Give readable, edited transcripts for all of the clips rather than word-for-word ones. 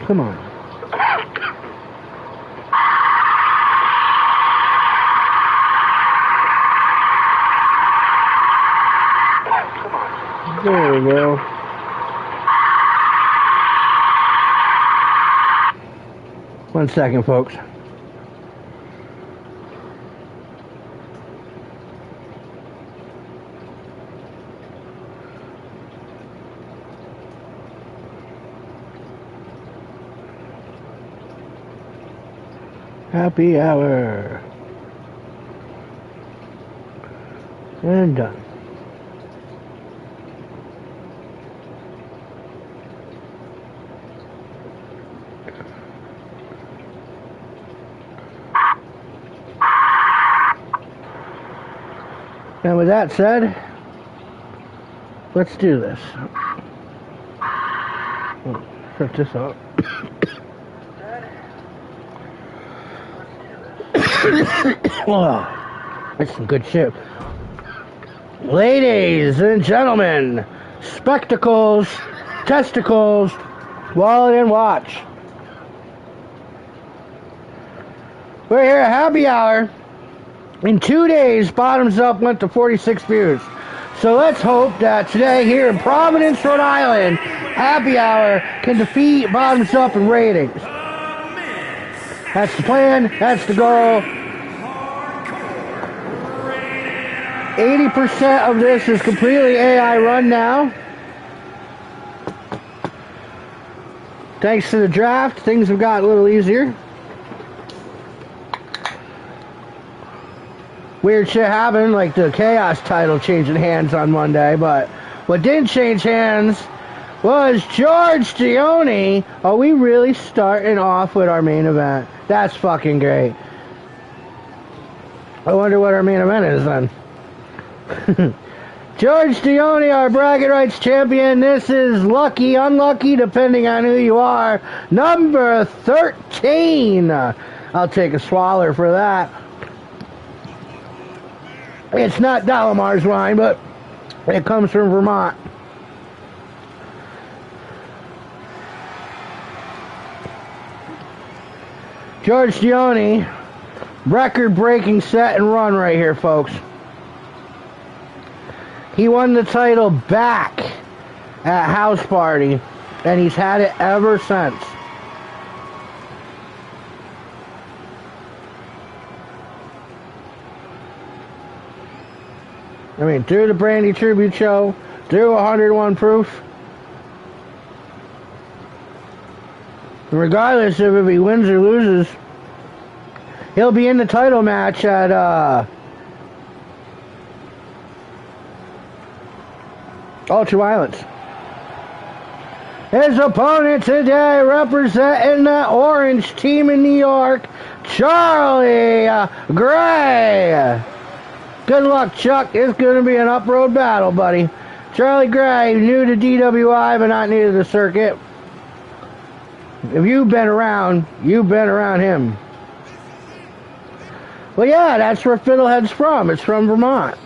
Come on. There we go. One second, folks. Happy hour. And done. And with that said, let's do this. Set this up. Oh, that's some good shit. Ladies and gentlemen, spectacles, testicles, wallet and watch. We're here at Happy Hour. In 2 days, Bottoms Up went to 46 views. So let's hope that today here in Providence, Rhode Island, Happy Hour can defeat Bottoms Up in ratings. That's the plan. That's the goal. 80% of this is completely AI run now. Thanks to the draft, things have got a little easier. Weird shit happened, like the Chaos title changing hands on Monday, but what didn't change hands was George Dione. Are we really starting off with our main event? That's fucking great. I wonder what our main event is then. George Dione, our bracket rights champion. This is lucky, unlucky, depending on who you are. Number 13. I'll take a swaller for that. It's not Dalamar's wine, but it comes from Vermont. George Dione, record-breaking set and run right here, folks. He won the title back at House Party, and he's had it ever since. I mean, through the Brandy Tribute Show, through 101 Proof. Regardless of if he wins or loses, he'll be in the title match at Ultra Violence. His opponent today, representing the Orange team in New York, Charlie Gray. Good luck, Chuck. It's going to be an up-road battle, buddy. Charlie Gray, new to DWI, but not new to the circuit. If you've been around him. Well, yeah, that's where Fiddlehead's from. It's from Vermont.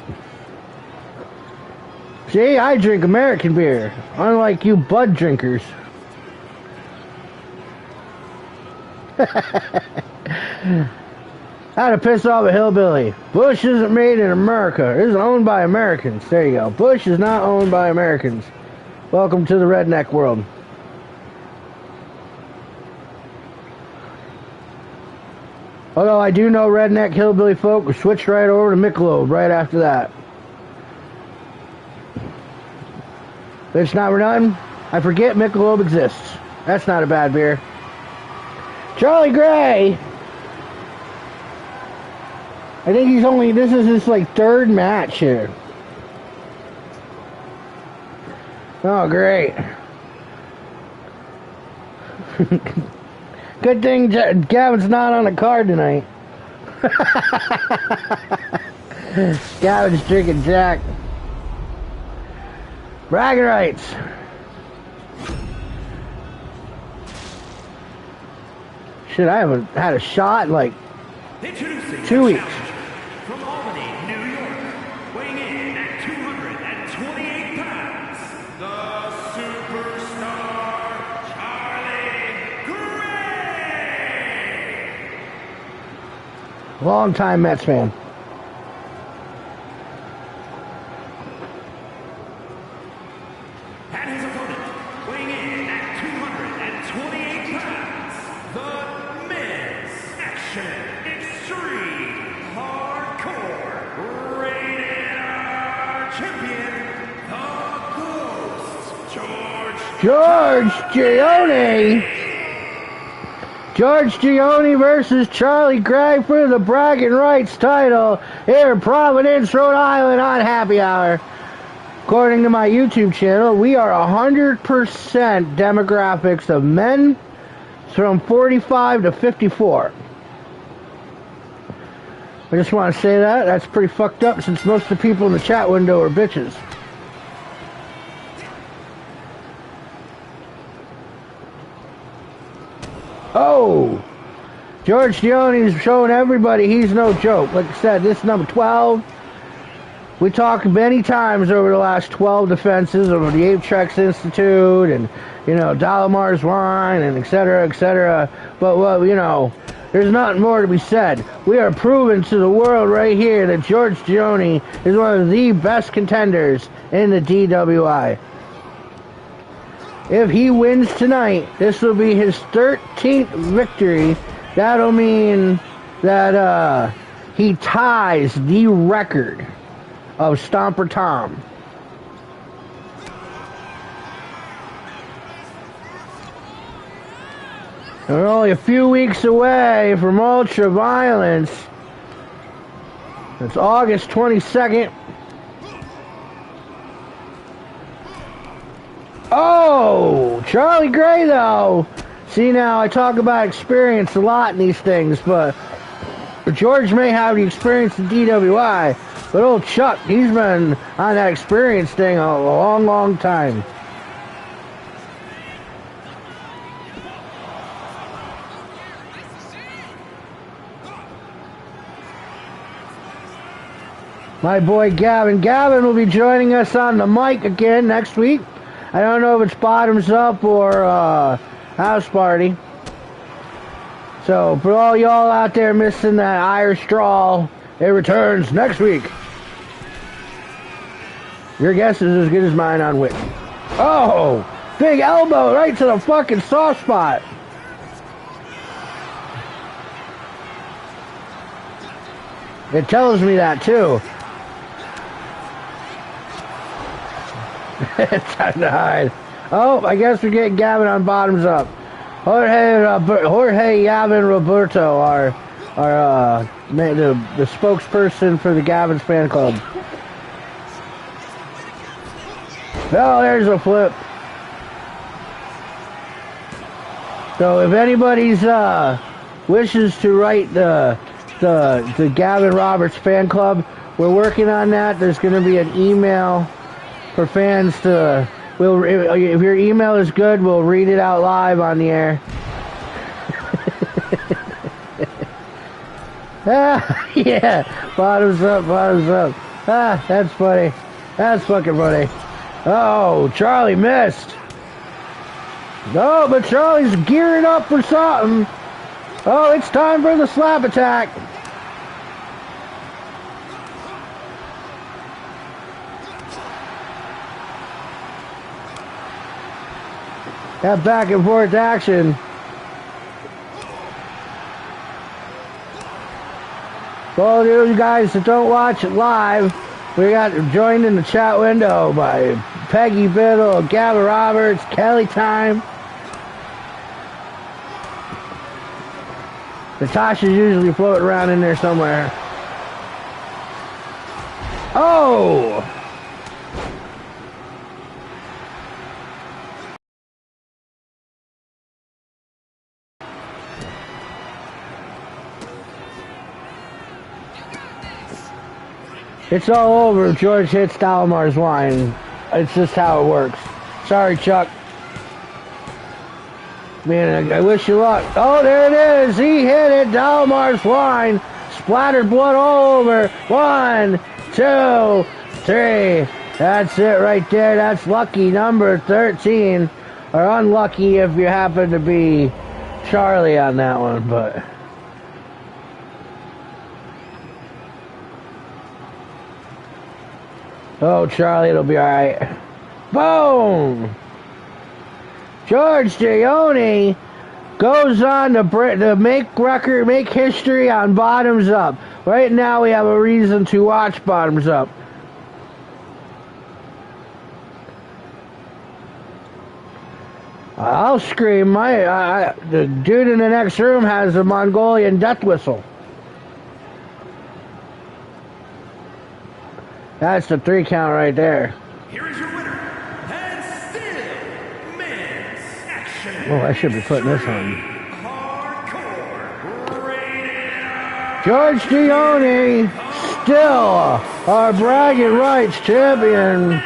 See, I drink American beer, unlike you Bud drinkers. How to piss off a hillbilly. Bush isn't made in America. It is owned by Americans. There you go. Bush is not owned by Americans. Welcome to the redneck world. Although I do know redneck hillbilly folk who switched right over to Michelob right after that. It's not done. I forget Michelob exists. That's not a bad beer. Charlie Gray. I think he's only, this is his like third match here. Oh, great. Good thing Gavin's not on the card tonight. Gavin's drinking Jack. Bragging rights. Shit, I haven't had a shot in like 2 weeks. From Albany, New York, weighing in at 228 pounds, the superstar, Charlie Gray. Long-time Mets fan. And his opponent, weighing in at 228 pounds, the Miz Action Extreme Hardcore Rated R Champion, the Ghost, George Gioni. George Gioni versus Charlie Gregg for the bragging rights title here in Providence, Rhode Island on Happy Hour. According to my YouTube channel, we are 100% demographics of men from 45 to 54. I just want to say that. That's pretty fucked up since most of the people in the chat window are bitches. Oh! George Gioni's showing everybody he's no joke. Like I said, this is number 12. We talked many times over the last 12 defenses over the Apex Institute and, you know, Dalamar's wine and et cetera, but, well, you know, there's nothing more to be said. We are proving to the world right here that George Gioni is one of the best contenders in the DWI. If he wins tonight, this will be his 13th victory. That'll mean that he ties the record of Stomper Tom. We're only a few weeks away from Ultra Violence. It's August 22nd. Oh, Charlie Gray, though. See, now, I talk about experience a lot in these things, but George may have the experience in DWI, but old Chuck, he's been on that experience thing a long, long time. My boy Gavin. Gavin will be joining us on the mic again next week. I don't know if it's Bottoms Up or House Party. So, for all y'all out there missing that Irish drawl, it returns next week. Your guess is as good as mine on which. Oh! Big elbow right to the fucking soft spot. It tells me that, too. It's time to hide. Oh, I guess we're getting Gavin on Bottoms Up. Jorge Gavin Roberto, the spokesperson for the Gavin's fan club. Oh, there's a flip. So if anybody's wishes to write the Gavin Roberts fan club, we're working on that. There's going to be an email for fans to, if your email is good, we'll read it out live on the air. Yeah, bottoms up, bottoms up. Ah, that's funny. That's fucking funny. Oh, Charlie missed. No, but Charlie's gearing up for something. Oh, it's time for the slap attack. That back and forth action. For all you guys that don't watch it live, we got joined in the chat window by Peggy Biddle, Gavin Roberts, Kelly Time. Natasha's usually floating around in there somewhere. Oh! It's all over if George hits Dalamar's wine. It's just how it works. Sorry, Chuck. Man, I wish you luck. Oh, there it is. He hit it. Dalamar's wine. Splattered blood all over. 1, 2, 3. That's it right there. That's lucky number 13. Or unlucky if you happen to be Charlie on that one, but... Oh, Charlie, it'll be alright. Boom! George Gioni goes on to make history on Bottoms Up. Right now we have a reason to watch Bottoms Up. I'll scream. The dude in the next room has a Mongolian death whistle. That's the 3 count right there. Here is your winner, and still men's action. Oh, I should be putting this on. Hardcore rated. George Gioni, still our bragging rights champion.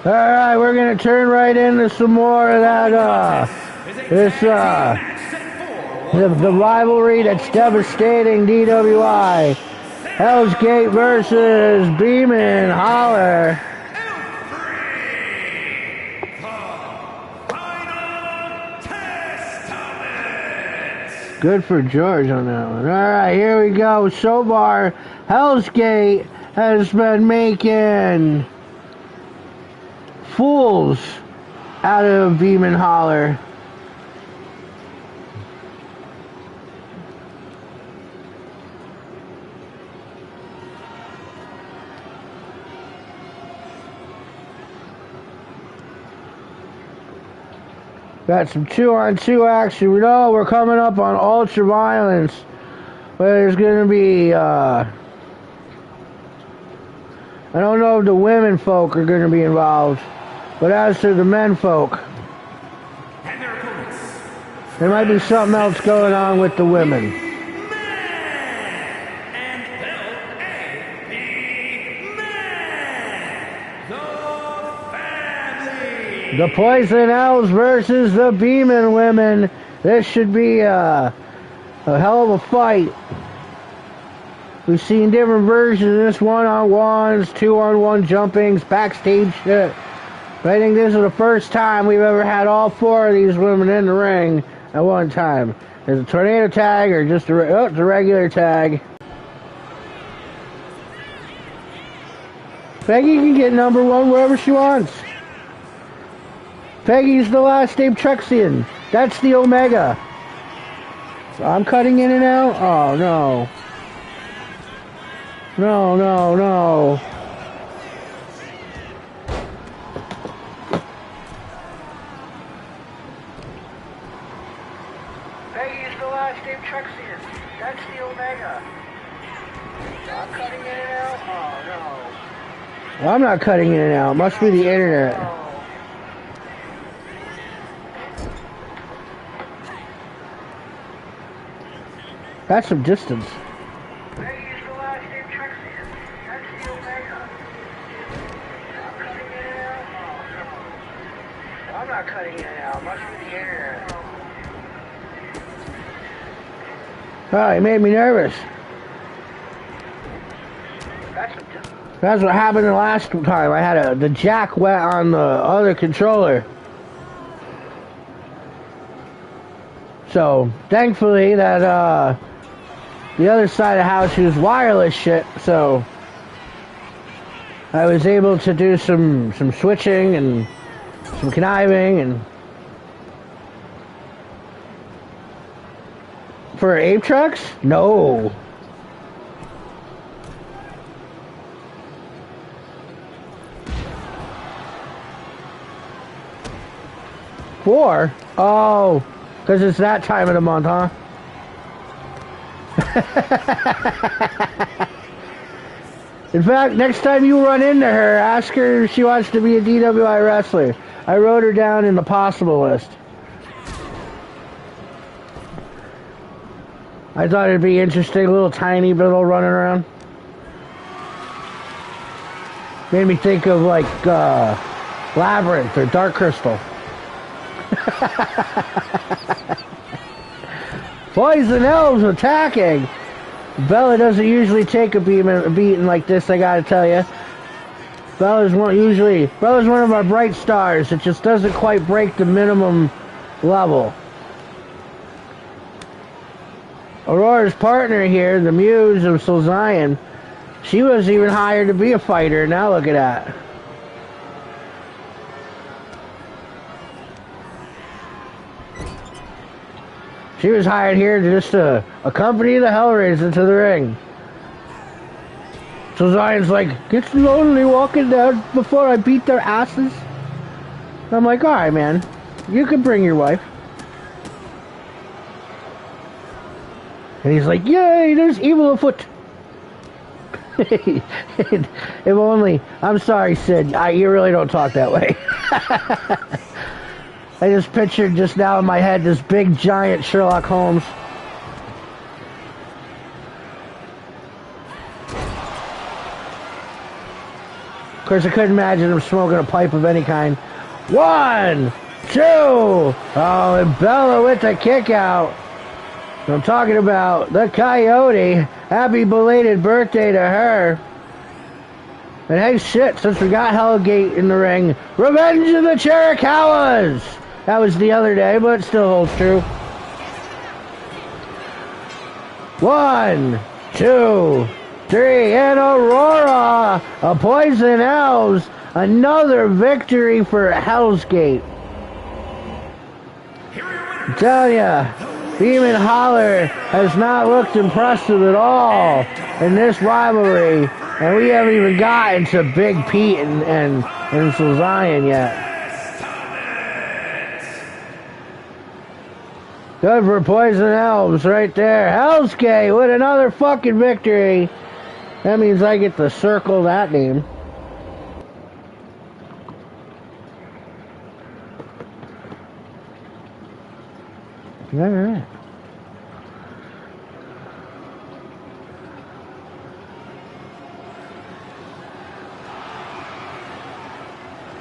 All right, we're gonna turn right into some more of that. The rivalry that's devastating DWI. Hell's Gate versus Beeman Holler. Good for George on that one. All right, here we go. So far, Hell's Gate has been making fools out of Beeman Holler. Got some 2-on-2 action. We know we're coming up on Ultra Violence, but there's going to be I don't know if the women folk are going to be involved. But as to the men folk, And their opponents, there might be something else going on with the women. The Poison Elves versus the Beeman women. This should be a hell of a fight. We've seen different versions of this, 1-on-1s, 2-on-1 jumpings, backstage shit. But I think this is the first time we've ever had all 4 of these women in the ring at one time. Is it a tornado tag or just it's a regular tag? Peggy can get number 1 wherever she wants. Peggy's the last name Truxian. That's the Omega. So I'm cutting in and out? Oh, no. No, no, no. Peggy's the last name Truxian. That's the Omega. I'm cutting in and out? Oh, no. Well, I'm not cutting in and out. It must be the internet. That's some distance. I'm not cutting it out. Must be the internet. Oh, it made me nervous. That's what happened the last time. I had the jack wet on the other controller. So, thankfully that the other side of the house used wireless shit, so I was able to do some switching and some conniving and for Ape Trucks? No. Four? Oh, because it's that time of the month, huh? In fact, next time you run into her, ask her if she wants to be a DWI wrestler. I wrote her down in the possible list. I thought it'd be interesting, a little tiny little running around. Made me think of like Labyrinth or Dark Crystal. Poison Elves attacking. Bella doesn't usually take a beating like this, I gotta tell you. Bella's one of our bright stars. It just doesn't quite break the minimum level. Aurora's partner here, the Muse of Soul Zion, she wasn't even hired to be a fighter. Now look at that. She was hired here just to accompany the Hellraiser to the ring. So Zion's like, gets lonely walking down before I beat their asses. I'm like, alright man, you can bring your wife. And he's like, yay, there's evil afoot. If only, I'm sorry Sid, you really don't talk that way. I just pictured just now in my head this big giant Sherlock Holmes. Of course, I couldn't imagine him smoking a pipe of any kind. 1, 2. Oh, and Bella with the kick out. I'm talking about the Coyote. Happy belated birthday to her. And hey, shit, since we got Hellgate in the ring, Revenge of the Chiricahwas. That was the other day, but it still holds true. 1, 2, 3, and Aurora, a Poison Elves, another victory for Hell's Gate. I'm telling ya, Demon Holler has not looked impressive at all in this rivalry, and we haven't even gotten to Big Pete and Soul Zion yet. Good for Poison Elves right there. Hell's Gate with another fucking victory. That means I get to circle that name. Alright.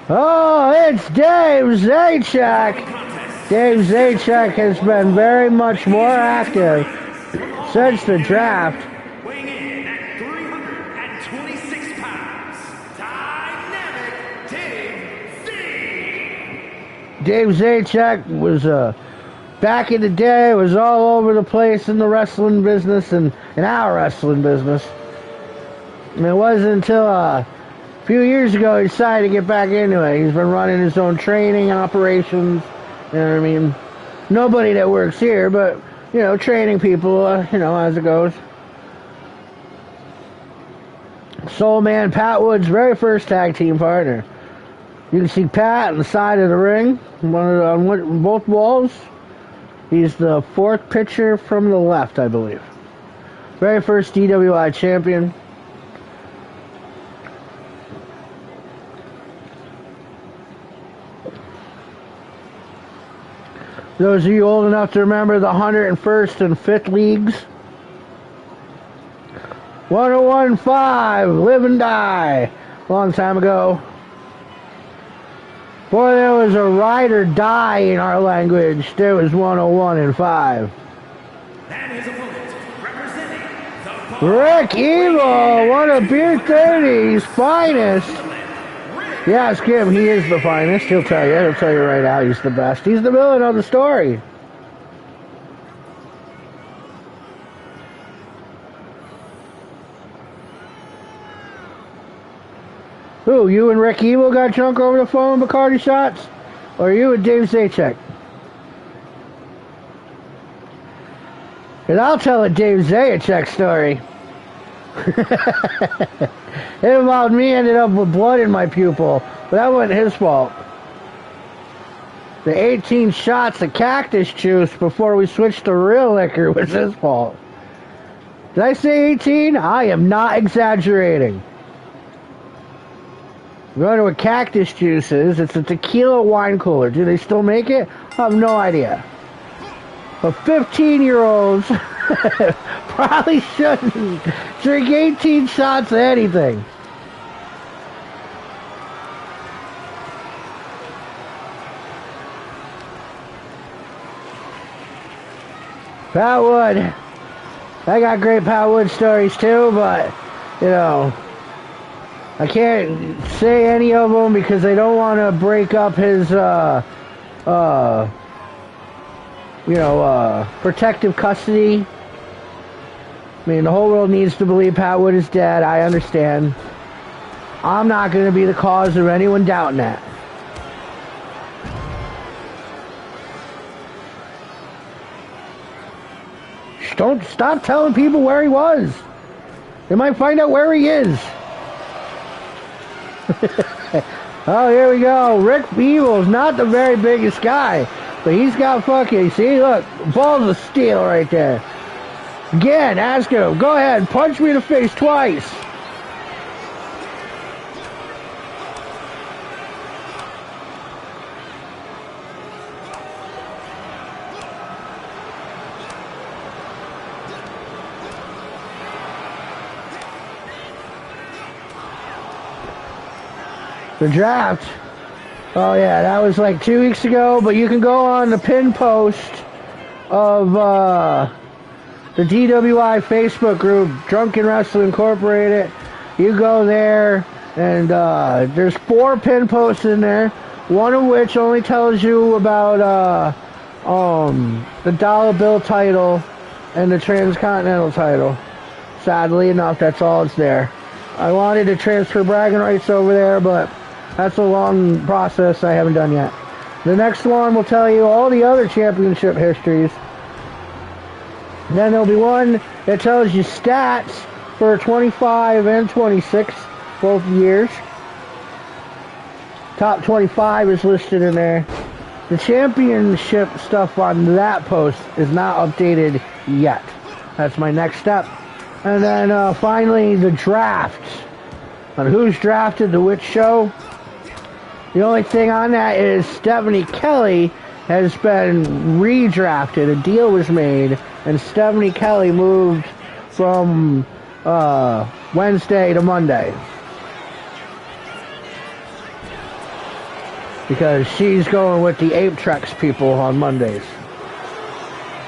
Oh, it's Dave Zajac. Dave Zajac has been very much more active since the draft. Weighing in at 326 pounds, Dynamic Dave Z. Dave Zajac was back in the day, was all over the place in the wrestling business and in our wrestling business. And it wasn't until a few years ago he decided to get back into it. He's been running his own training operations. You know what I mean? Nobody that works here, but, you know, training people, you know, as it goes. Soul Man Pat Wood's very first tag team partner. You can see Pat on the side of the ring, on both walls. He's the fourth pitcher from the left, I believe. Very first DWI champion. Those of you old enough to remember the 101st and 5th leagues. 101.5, Live and Die. Long time ago. Boy, there was a ride or die in our language. There was 101 and 5. And his opponent, representing the Rick Evil, one of Beer 30's finest. Yeah, ask him. He is the finest. He'll tell you. He'll tell you right now he's the best. He's the villain of the story. Who, you and Rick Evil got drunk over the phone with Bacardi shots? Or you and Dave Zajac? Because I'll tell a Dave Zajac story. It involved me ended up with blood in my pupil, but that wasn't his fault. The 18 shots of cactus juice before we switched to real liquor was his fault. Did I say 18? I am not exaggerating. We're going to what cactus juice is. It's a tequila wine cooler. Do they still make it? I have no idea. But 15-year-olds probably shouldn't drink 18 shots of anything. Pat Wood. I got great Pat Wood stories too, but, you know, I can't say any of them because they don't want to break up his, protective custody. I mean, the whole world needs to believe Pat Wood is dead. I understand. I'm not going to be the cause of anyone doubting that. Don't stop telling people where he was. They might find out where he is. Oh, here we go. Rick Beeble's not the very biggest guy, but he's got fucking, see, look, balls of steel right there. Again, ask him, go ahead, punch me in the face twice. The draft. Oh yeah, that was like 2 weeks ago, but you can go on the pin post of the DWI Facebook group, Drunken Wrestling Incorporated. You go there, and there's 4 pin posts in there, one of which only tells you about the dollar bill title and the Transcontinental title. Sadly enough, that's all it's there. I wanted to transfer bragging rights over there, but that's a long process I haven't done yet. The next one will tell you all the other championship histories. And then there'll be one that tells you stats for 25 and 26, both years. Top 25 is listed in there. The championship stuff on that post is not updated yet. That's my next step. And then finally, the draft. On who's drafted to which show. The only thing on that is Stephanie Kelly has been redrafted. A deal was made, and Stephanie Kelly moved from Wednesday to Monday. Because she's going with the Ape Trex people on Mondays.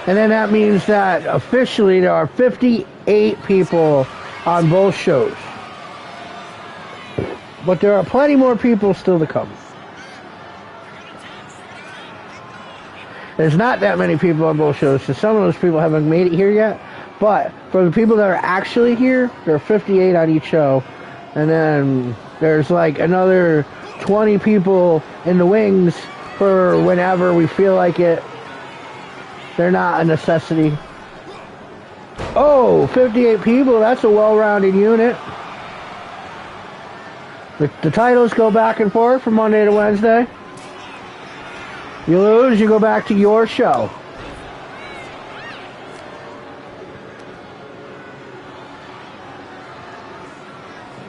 And then that means that officially there are 58 people on both shows. But there are plenty more people still to come. There's not that many people on both shows, so some of those people haven't made it here yet. But for the people that are actually here, there are 58 on each show. And then there's like another 20 people in the wings for whenever we feel like it. They're not a necessity. Oh, 58 people, that's a well-rounded unit. The titles go back and forth from Monday to Wednesday. You lose, you go back to your show.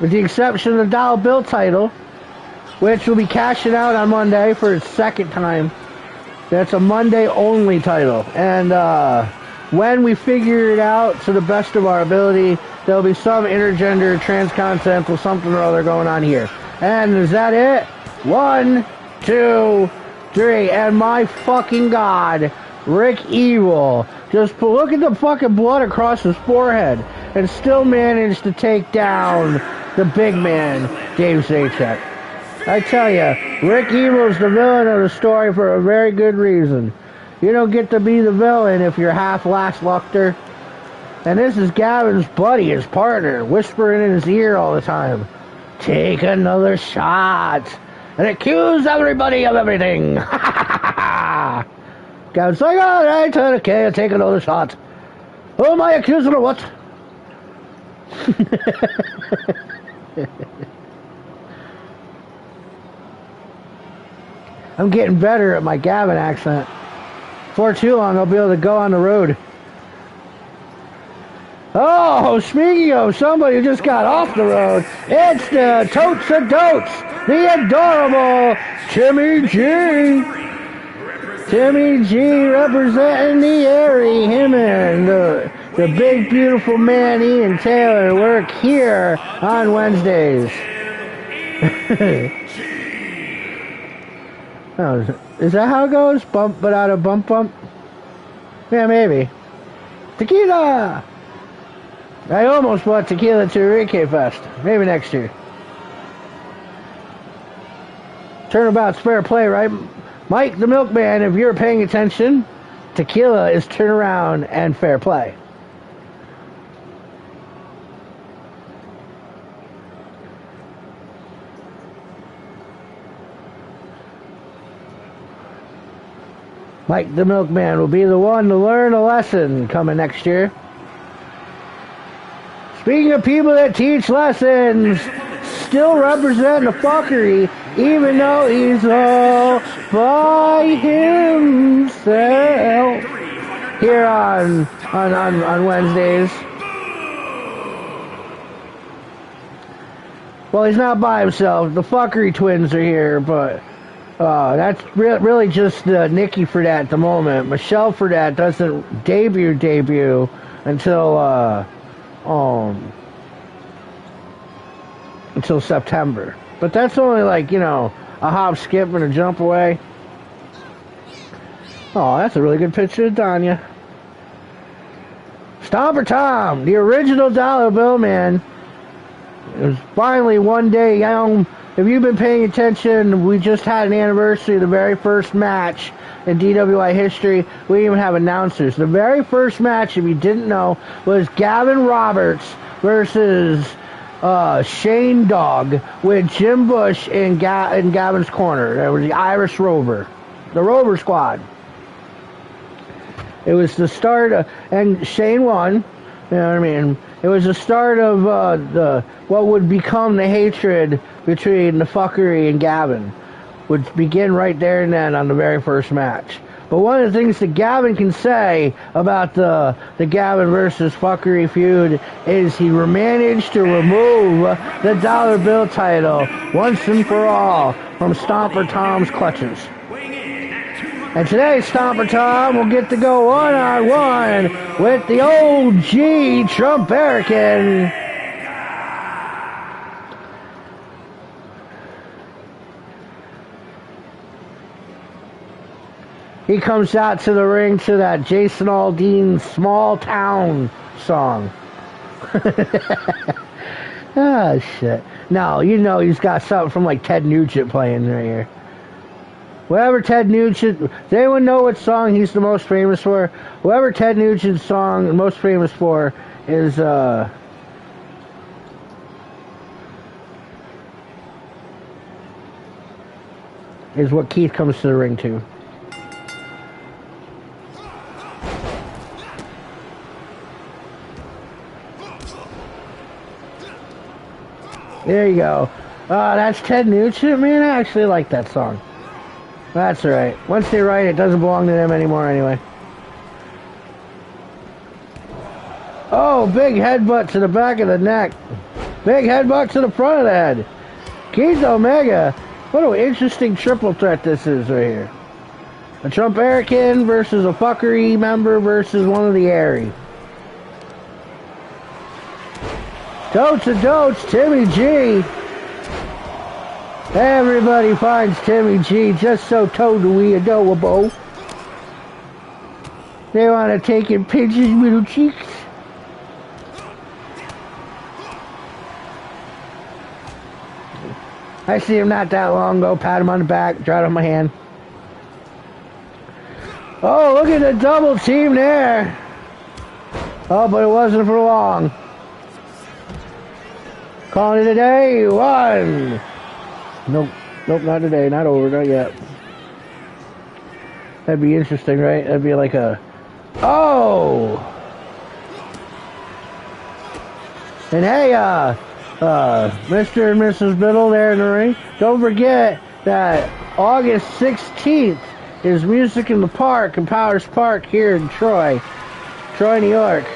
With the exception of the dollar bill title, which will be cashing out on Monday for its second time. That's a Monday only title. And when we figure it out to the best of our ability, there'll be some intergender, transcontinental, something or other going on here. And is that it? 1, 2, 3. And my fucking God, Rick Evil just look at the fucking blood across his forehead and still managed to take down the big man, Dave Zajac. I tell you, Rick Evil's the villain of the story for a very good reason. You don't get to be the villain if you're half lackluster. And this is Gavin's buddy, his partner, whispering in his ear all the time. Take another shot and accuse everybody of everything. Gavin's like, all right, okay, I'll take another shot. Who am I accusing of what? I'm getting better at my Gavin accent. Before too long, I'll be able to go on the road. Oh, speaking of somebody who just got off the road, it's the Totes of Dotes, the adorable Timmy G. Timmy G representing the area. Him and the big beautiful man Ian Taylor work here on Wednesdays. Oh, is that how it goes? Bump, but out of bump bump? Yeah, maybe. Tequila! I almost bought tequila to Enrique Fest. Maybe next year. Turnabout's fair play, right? Mike the Milkman, if you're paying attention, tequila is turnaround and fair play. Mike the Milkman will be the one to learn a lesson coming next year. Speaking of people that teach lessons, still representing the fuckery, even though he's all by himself. Here on Wednesdays. Well, he's not by himself. The fuckery twins are here, but that's really just Nikki for that at the moment. Michelle for that doesn't debut until September. But that's only like, you know, a hop, skip, and a jump away. Oh, that's a really good picture of Danya. Stomper Tom, the original dollar bill man. It was finally one day, if you've been paying attention, we just had an anniversary of the very first match in DWI history. We didn't even have announcers. The very first match, if you didn't know, was Gavin Roberts versus Shane Dogg with Jim Bush in Gavin's corner. That was the Irish Rover. The Rover Squad. It was the start of, and Shane won. You know what I mean? It was the start of what would become the hatred between the fuckery and Gavin. Would begin right there and then on the very first match. But one of the things that Gavin can say about the Gavin versus fuckery feud is he managed to remove the dollar bill title once and for all from Stomper Tom's clutches. And today, Stomper Tom will get to go one-on-one with the OG Trump American. He comes out to the ring to that Jason Aldean Small Town song. Ah, shit. No, you know he's got something from like Ted Nugent playing right here. Whatever Ted Nugent, does anyone know what song he's the most famous for? Whatever Ted Nugent's song most famous for is what Keith comes to the ring to. There you go. That's Ted Nugent, man. I actually like that song. That's right. Once they write it, doesn't belong to them anymore anyway. Oh, big headbutt to the back of the neck. Big headbutt to the front of the head. Keith Omega. What an interesting triple threat this is right here. A Trump American versus a fuckery member versus one of the Airy. Totes to totes, Timmy G. Everybody finds Timmy G just so totally adorable. They want to take and pinch his little cheeks. I see him not that long ago, pat him on the back, dry it on my hand. Oh, look at the double team there. Oh, but it wasn't for long. Calling it a day, one. Nope, not today, not over, not yet. That'd be interesting, right? That'd be like a... Oh! And hey, Mr. and Mrs. Biddle there in the ring, don't forget that August 16th is Music in the Park in Powers Park here in Troy, New York.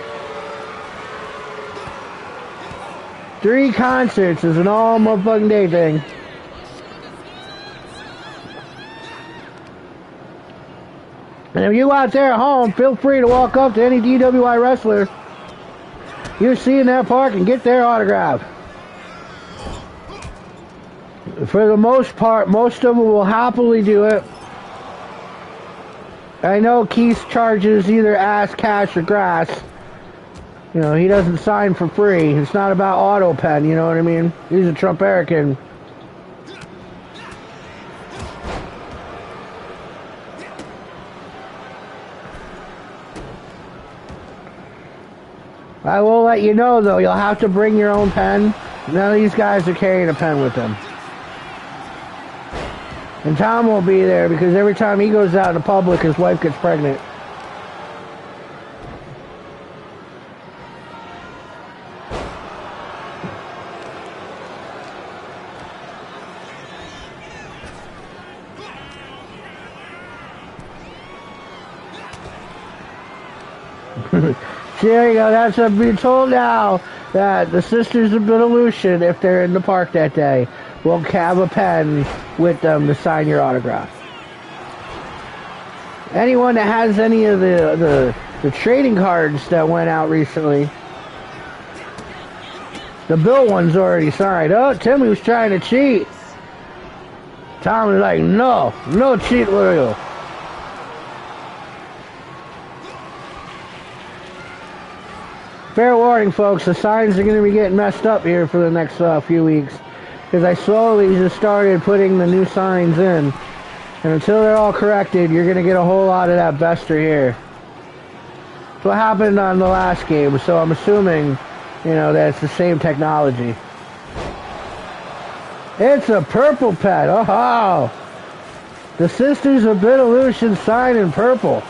3 concerts is an all motherfucking day thing. And if you out there at home, feel free to walk up to any DWI wrestler you see in that park and get their autograph. For the most part, most of them will happily do it. I know Keith charges either ass, cash, or grass. You know, he doesn't sign for free. It's not about auto pen, you know what I mean? He's a Trump-American. I will let you know, though, you'll have to bring your own pen. None of these guys are carrying a pen with them. And Tom won't be there because every time he goes out in public, his wife gets pregnant. See, there you go. That's what I'm being told now, that the Sisters of Benillution, if they're in the park that day, will have a pen with them to sign your autograph. Anyone that has any of the trading cards that went out recently, the Bill one's already signed. Oh, Timmy was trying to cheat. Tom was like, no cheat, William. Fair warning, folks, the signs are going to be getting messed up here for the next few weeks. Because I slowly just started putting the new signs in. And until they're all corrected, you're going to get a whole lot of that Bester here. That's what happened on the last game, so I'm assuming, you know, that it's the same technology. It's a purple pet. Oh, the Sisters of Benillution sign in purple.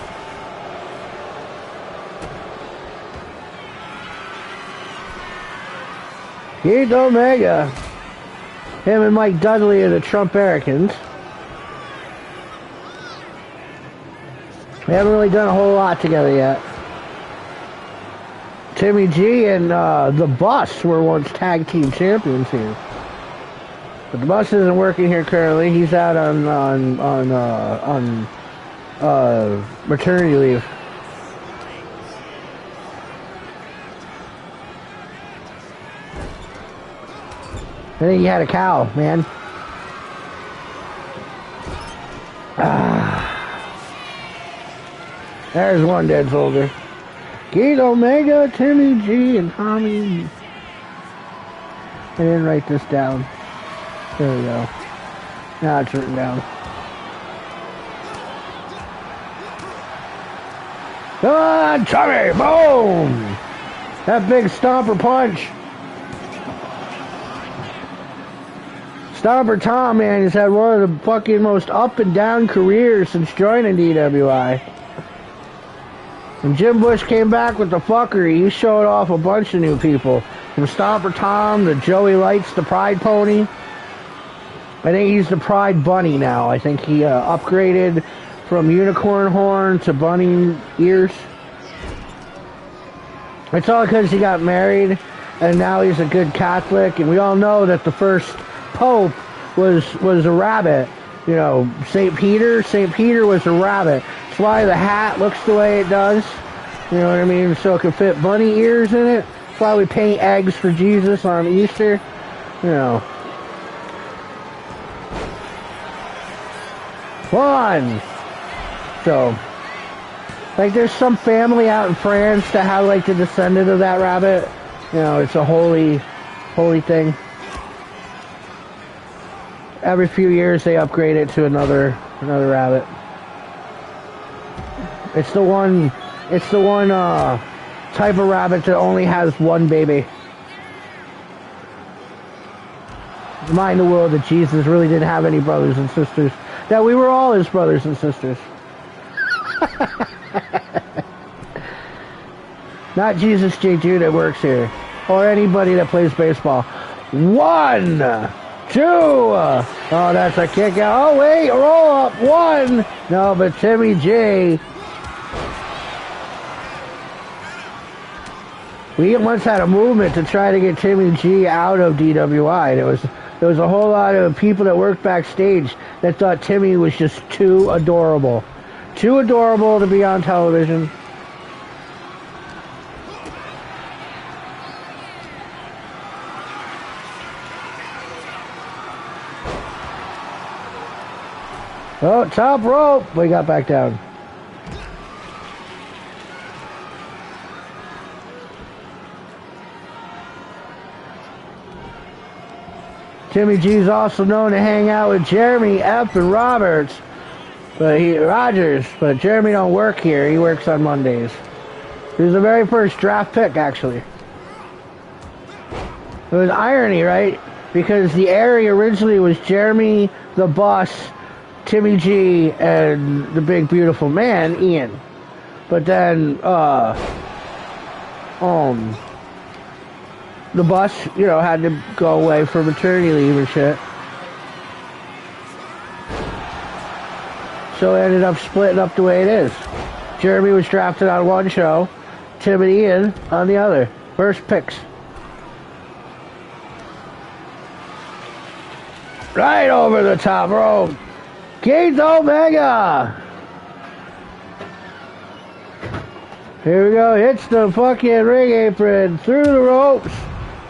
Keith Omega. Him and Mike Dudley are the Trump-Americans. They haven't really done a whole lot together yet. Timmy G and the Bus were once tag team champions here. But the Bus isn't working here currently. He's out on maternity leave. I think he had a cow, man. There's one dead soldier. Keith Omega, Timmy G, and Tommy. I didn't write this down. There we go. Now it's written down. Come on, Tommy! Boom! That big stomper punch. Stomper Tom, man, has had one of the fucking most up and down careers since joining DWI. When Jim Bush came back with the fuckery, he showed off a bunch of new people. From Stomper Tom to Joey Lights, the Pride Pony. I think he's the Pride Bunny now. I think he upgraded from unicorn horn to bunny ears. It's all because he got married, and now he's a good Catholic, and we all know that the first Pope was a rabbit. You know, St. Peter was a rabbit. That's why the hat looks the way it does. You know what I mean? So it can fit bunny ears in it. That's why we paint eggs for Jesus on Easter. You know. Fun! So, like, there's some family out in France that have, like, the descendant of that rabbit. You know, it's a holy thing. Every few years they upgrade it to another rabbit. It's the one type of rabbit that only has one baby. Remind the world that Jesus really didn't have any brothers and sisters. That we were all his brothers and sisters. Not Jesus J2 that works here. Or anybody that plays baseball. 1, 2. Oh, that's a kick out. Oh, wait. Roll up. 1. No, but Timmy G. We once had a movement to try to get Timmy G out of DWI. There was a whole lot of people that worked backstage that thought Timmy was just too adorable. Too adorable to be on television. Oh, top rope. We got back down. Timmy G's also known to hang out with Jeremy F. and Rogers, but Jeremy don't work here. He works on Mondays. He was the very first draft pick, actually. It was irony, right? Because the area originally was Jeremy, the Bus, Timmy G, and the big beautiful man, Ian. But then, the Bus, had to go away for maternity leave and shit. So it ended up splitting up the way it is. Jeremy was drafted on one show, Tim and Ian on the other. First picks. Right over the top rope. Keith Omega. Here we go. Hits the fucking ring apron through the ropes.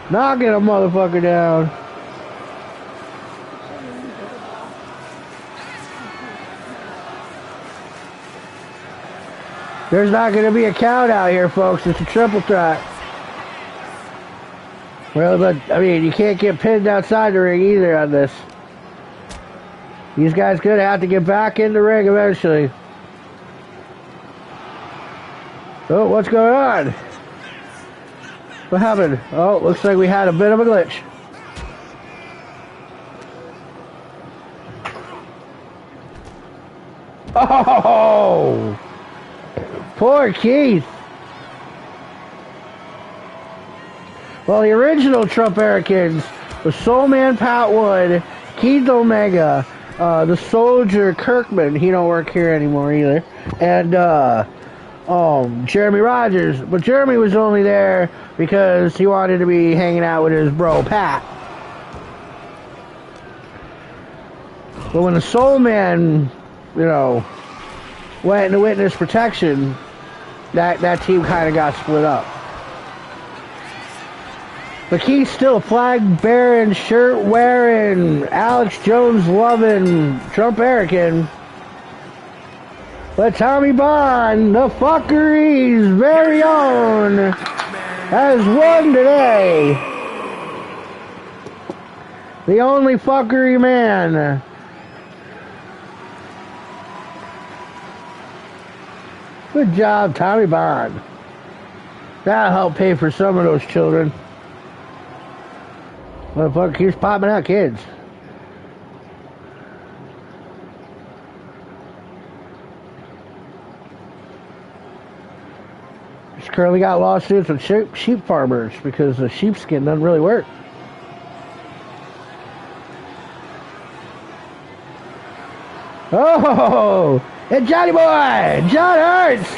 Knocking a motherfucker down. There's not going to be a count out here, folks. It's a triple threat. Well, but, I mean, you can't get pinned outside the ring either on this. These guys going to have to get back in the ring eventually. Oh, what's going on? What happened? Oh, looks like we had a bit of a glitch. Oh! Poor Keith. Well, the original Trump Americans was Soul Man Pat Wood, Keith Omega, the Soldier Kirkman, he don't work here anymore either, and Jeremy Rogers. But Jeremy was only there because he wanted to be hanging out with his bro Pat. But when the Soul Man, went into witness protection, that team kind of got split up. But Keith's still a flag-bearing, shirt-wearing, Alex Jones loving Trump American. But Tommy Bond, the fuckery's very own, has won today. The only fuckery man. Good job, Tommy Bond. That'll help pay for some of those children. Motherfucker keeps popping out kids. He's currently got lawsuits with sheep farmers because the sheepskin doesn't really work. Oh, and Johnny Boy, John Hurts.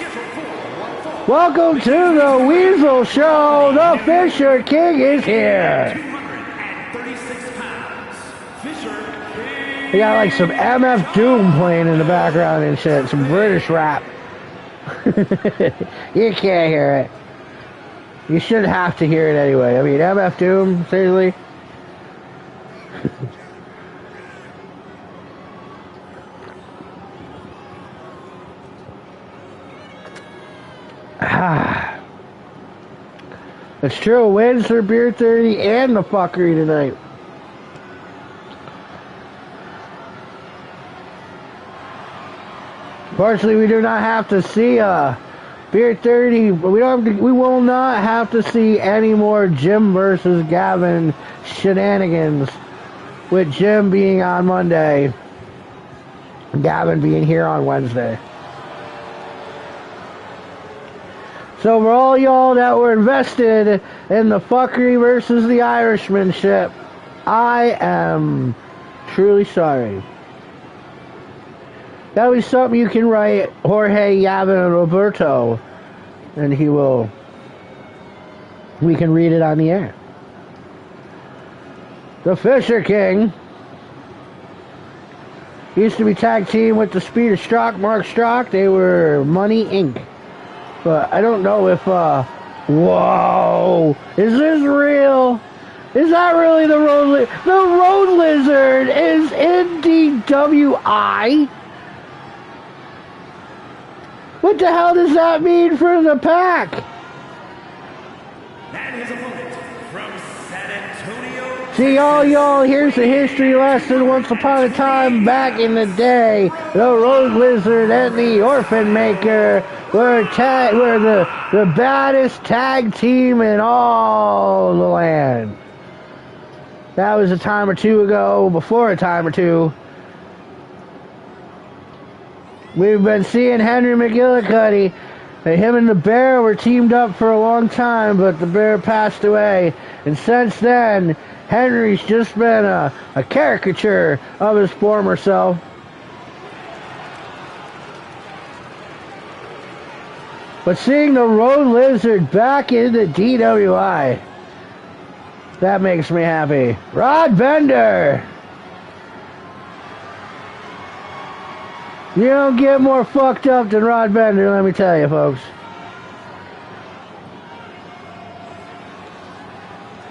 Welcome to the Weasel Show. The Fisher King is here. They got like some MF Doom playing in the background and shit. Some British rap. You can't hear it. You shouldn't have to hear it anyway. I mean, MF Doom, seriously. It's true. Wins for Beer 30 and the fuckery tonight. Fortunately, we do not have to see Beer 30. We will not have to see any more Jim versus Gavin shenanigans. With Jim being on Monday, Gavin being here on Wednesday. So for all y'all that were invested in the fuckery versus the Irishman ship, I am truly sorry. That'll be something you can write Jorge, Yavin, and Roberto, and we can read it on the air. The Fisher King used to be tag team with the Speed of Strock, Mark Strock. They were Money Inc. But I don't know if, whoa, is this real? Is that really the Road Lizard? The Road Lizard is in DWI? What the hell does that mean for the Pack? And his opponent from San Antonio, See, y'all, here's a history lesson. Once upon a time, back in the day, the Road Lizard and the Orphan Maker were the baddest tag team in all the land. That was a time or two ago, before a time or two. We've been seeing Henry McGillicuddy. Him and the Bear were teamed up for a long time, but the Bear passed away. And since then, Henry's just been a caricature of his former self. But seeing the Road Lizard back in the DWI, that makes me happy. Rod Bender! You don't get more fucked up than Rod Bender, let me tell you, folks.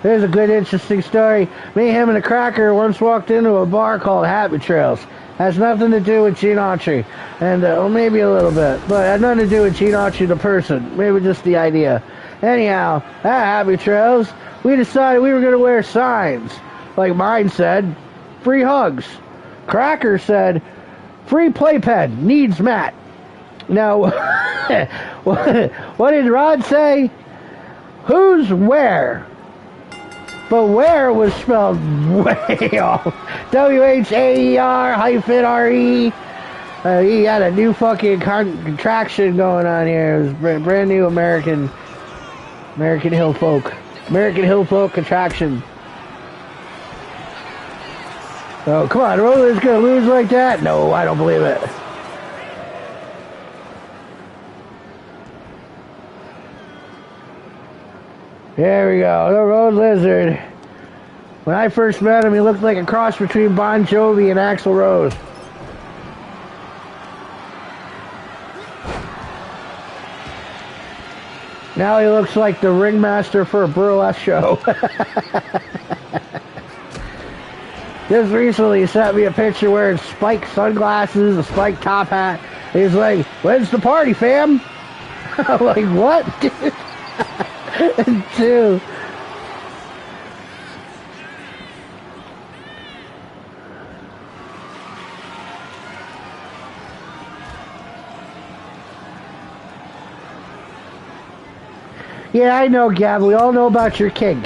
Here's a good, interesting story. Me, him, and the Cracker once walked into a bar called Happy Trails. Has nothing to do with Gene Autry. And, well, maybe a little bit. But had nothing to do with Gene Autry, the person. Maybe just the idea. Anyhow, at Happy Trails, we decided we were going to wear signs. Like mine said, free hugs. Cracker said, free playpen, needs mat. Now, what did Rod say? Who's where? But where was spelled way off. WHAER-RE. He had a new fucking contraction going on here. It was brand new American Hill Folk. American Hill Folk contraction. Oh, come on, Roller's gonna lose like that? No, I don't believe it. There we go, the Road Lizard. When I first met him, he looked like a cross between Bon Jovi and Axl Rose. Now he looks like the ringmaster for a burlesque show. Just recently he sent me a picture wearing spiked sunglasses, a spiked top hat. He's like, when's the party, fam? I'm like, what, dude? And two. Yeah, I know, Gab. We all know about your king.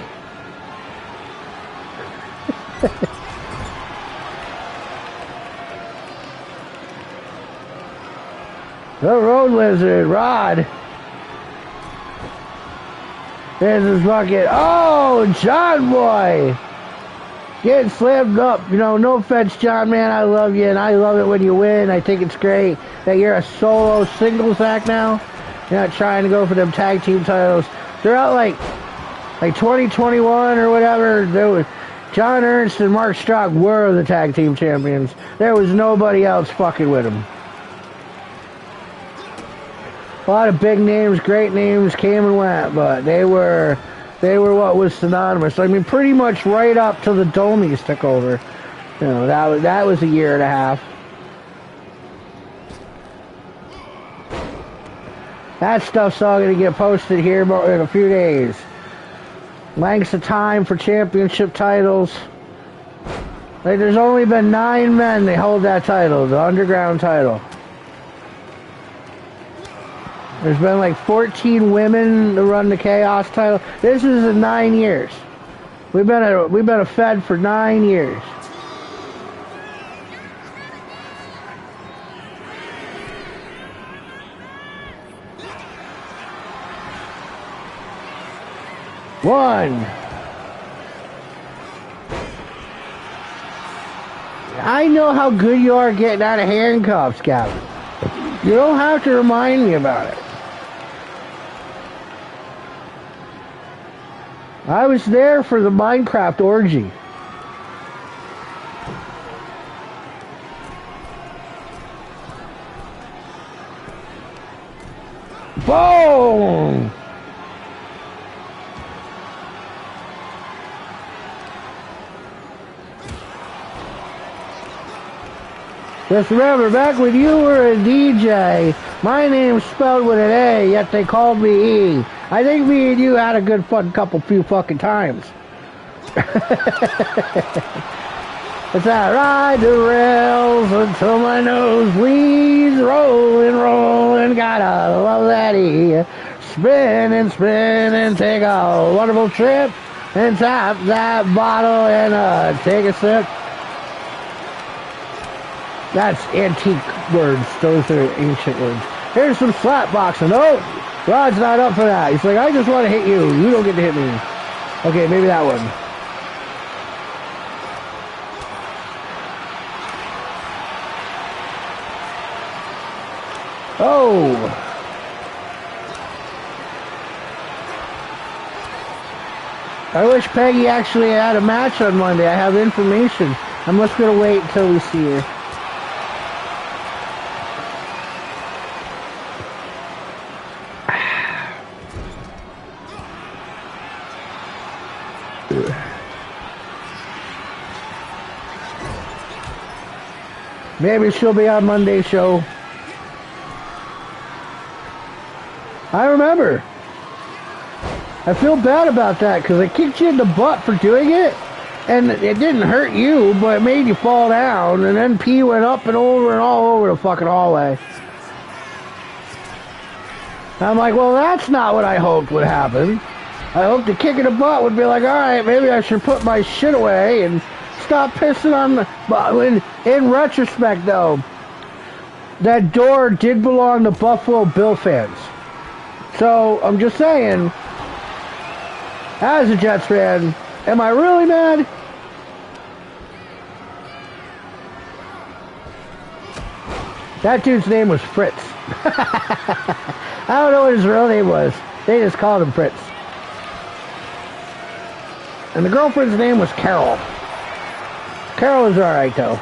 The Road Lizard, Rod. There's his bucket. Oh, John Boy. Getting slammed up. You know, no offense, John, man. I love you, and I love it when you win. I think it's great that you're a solo singles act now. You're not trying to go for them tag team titles. Throughout, like 2021 or whatever, there was John Ernst and Mark Strock were the tag team champions. There was nobody else fucking with them. A lot of big names, great names came and went, but they were what was synonymous. I mean, pretty much right up till the Domies took over. You know, that was a year and a half. That stuff's all going to get posted here in a few days. Lengths of time for championship titles. Like, there's only been 9 men that hold that title, the underground title. There's been like 14 women to run the Chaos title. This is in 9 years. We've been a Fed for 9 years. One. I know how good you are getting out of handcuffs, Gavin. You don't have to remind me about it. I was there for the Minecraft orgy. Boom! Just remember, back when you were a DJ, my name's spelled with an A, yet they called me E. I think me and you had a good few fucking times. It's that ride the rails until my nose bleeds, rolling, rolling, gotta love that E. Spin and spin and take a wonderful trip and tap that bottle and take a sip. That's antique words. Those are ancient words. Here's some slap boxing. Oh, Rod's not up for that. He's like, I just want to hit you. You don't get to hit me. Okay, maybe that one. Oh. I wish Peggy actually had a match on Monday. I have information. I'm just going to wait until we see her. Maybe she'll be on Monday's show. I remember. I feel bad about that because I kicked you in the butt for doing it, and it didn't hurt you, but it made you fall down, and then pee went up and over and all over the fucking hallway. And I'm like, well, that's not what I hoped would happen. I hoped the kick in the butt would be like, all right, maybe I should put my shit away and stop pissing on the... But in retrospect, though, that door did belong to Buffalo Bill fans. So, I'm just saying, as a Jets fan, am I really mad? That dude's name was Fritz. I don't know what his real name was. They just called him Fritz. And the girlfriend's name was Carol. Carol was alright, though.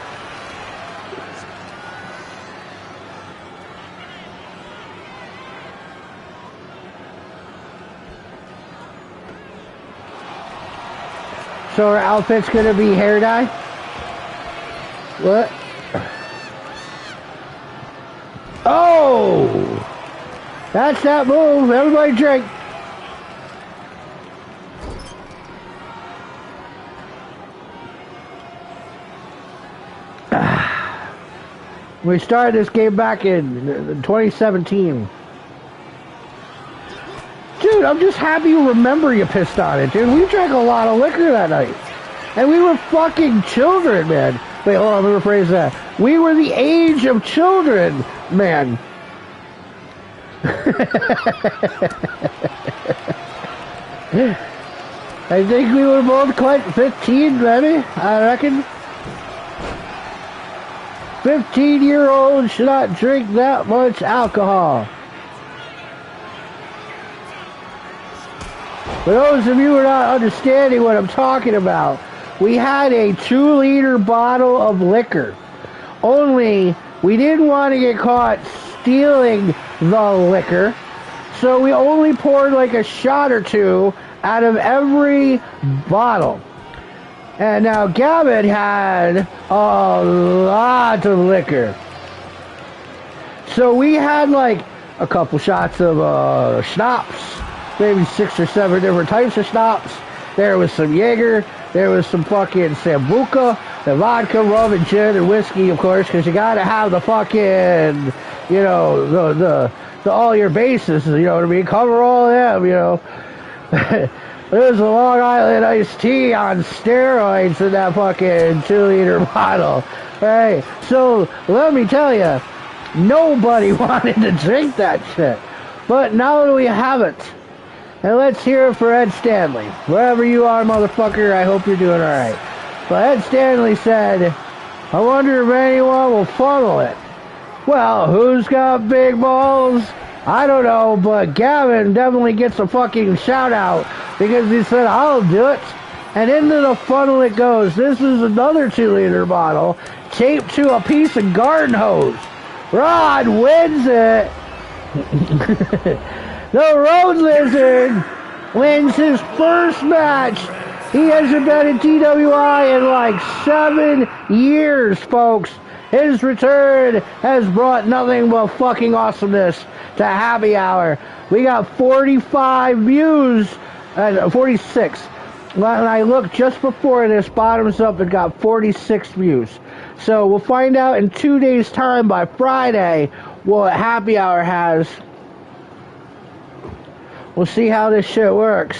So her outfit's gonna be hair dye? What? Oh! That's that move. Everybody drink. We started this game back in 2017. Dude, I'm just happy you remember you pissed on it, dude. We drank a lot of liquor that night. And we were fucking children, man. Wait, hold on, let me rephrase that. We were the age of children, man. I think we were both quite 15, maybe, I reckon. 15-year-olds should not drink that much alcohol. For those of you who are not understanding what I'm talking about, we had a 2-liter bottle of liquor. Only we didn't want to get caught stealing the liquor, so we only poured like a shot or two out of every bottle. And now Gavin had a lot of liquor. So we had like a couple shots of schnapps, maybe 6 or 7 different types of schnapps. There was some Jaeger, there was some fucking Sambuca, the vodka, rum, and gin, and whiskey, of course, because you gotta have the fucking, you know, the all your bases, you know what I mean? Cover all of them, you know. There's a Long Island iced tea on steroids in that fucking 2-liter bottle. Right? So, let me tell you, nobody wanted to drink that shit. But now that we have it, and let's hear it for Ed Stanley. Wherever you are, motherfucker, I hope you're doing alright. But Ed Stanley said, I wonder if anyone will funnel it. Well, who's got big balls? I don't know, but Gavin definitely gets a fucking shout out because he said, I'll do it. And into the funnel it goes. This is another 2-liter bottle taped to a piece of garden hose. Rod wins it. The Road Lizard wins his first match. He hasn't been in TWI in like 7 years, folks. His return has brought nothing but fucking awesomeness to Happy Hour. We got 45 views, 46. When I looked just before this, Bottoms Up, it got 46 views. So we'll find out in 2 days' time by Friday what Happy Hour has. We'll see how this shit works.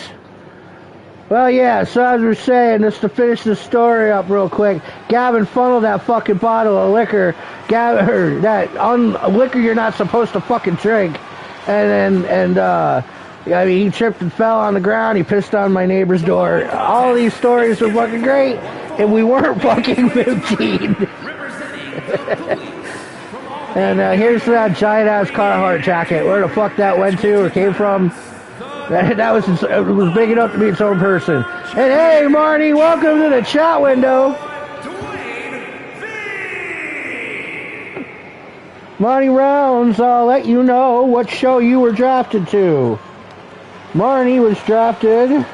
Well, yeah, so as we're saying, just to finish the story up real quick, Gavin funneled that fucking bottle of liquor, liquor you're not supposed to fucking drink, I mean, he tripped and fell on the ground. He pissed on my neighbor's door. All these stories were fucking great, and we weren't fucking 15. And here's that giant-ass Carhartt jacket. Where the fuck that went to or came from, it was big enough to be its own person. And hey, Marty, welcome to the chat window. Marty Rounds, I'll let you know what show you were drafted to. Marnie was drafted,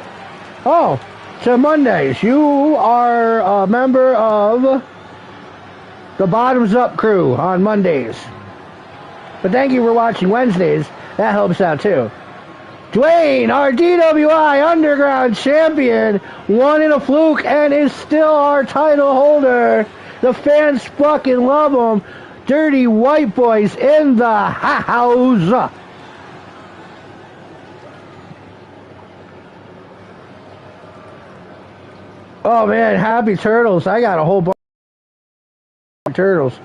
to Mondays. You are a member of the Bottoms Up crew on Mondays. But thank you for watching Wednesdays. That helps out too. Dwayne, our DWI Underground champion, won in a fluke and is still our title holder. The fans fucking love him. Dirty white boys in the house. Oh man, Happy Turtles. I got a whole bunch of turtles.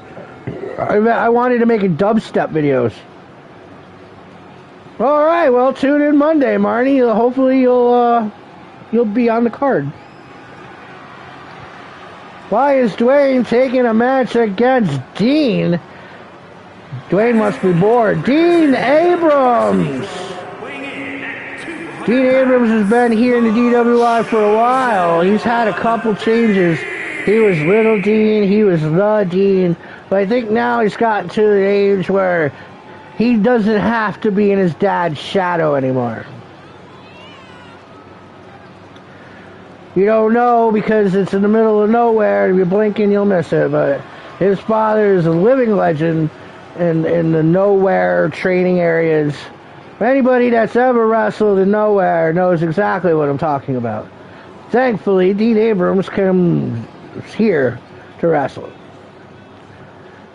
I wanted to make a dubstep videos. Alright, well, tune in Monday, Marnie. Hopefully you'll be on the card. Why is Dwayne taking a match against Dean? Dwayne must be bored. Dean Abrams! Dean Abrams has been here in the DWI for a while. He's had a couple changes. He was Little Dean, he was The Dean, but I think now he's gotten to the age where he doesn't have to be in his dad's shadow anymore. You don't know because it's in the middle of nowhere. If you're blinking, you'll miss it, but his father is a living legend in the nowhere training areas. Anybody that's ever wrestled in nowhere knows exactly what I'm talking about. Thankfully, Dean Abrams comes here to wrestle.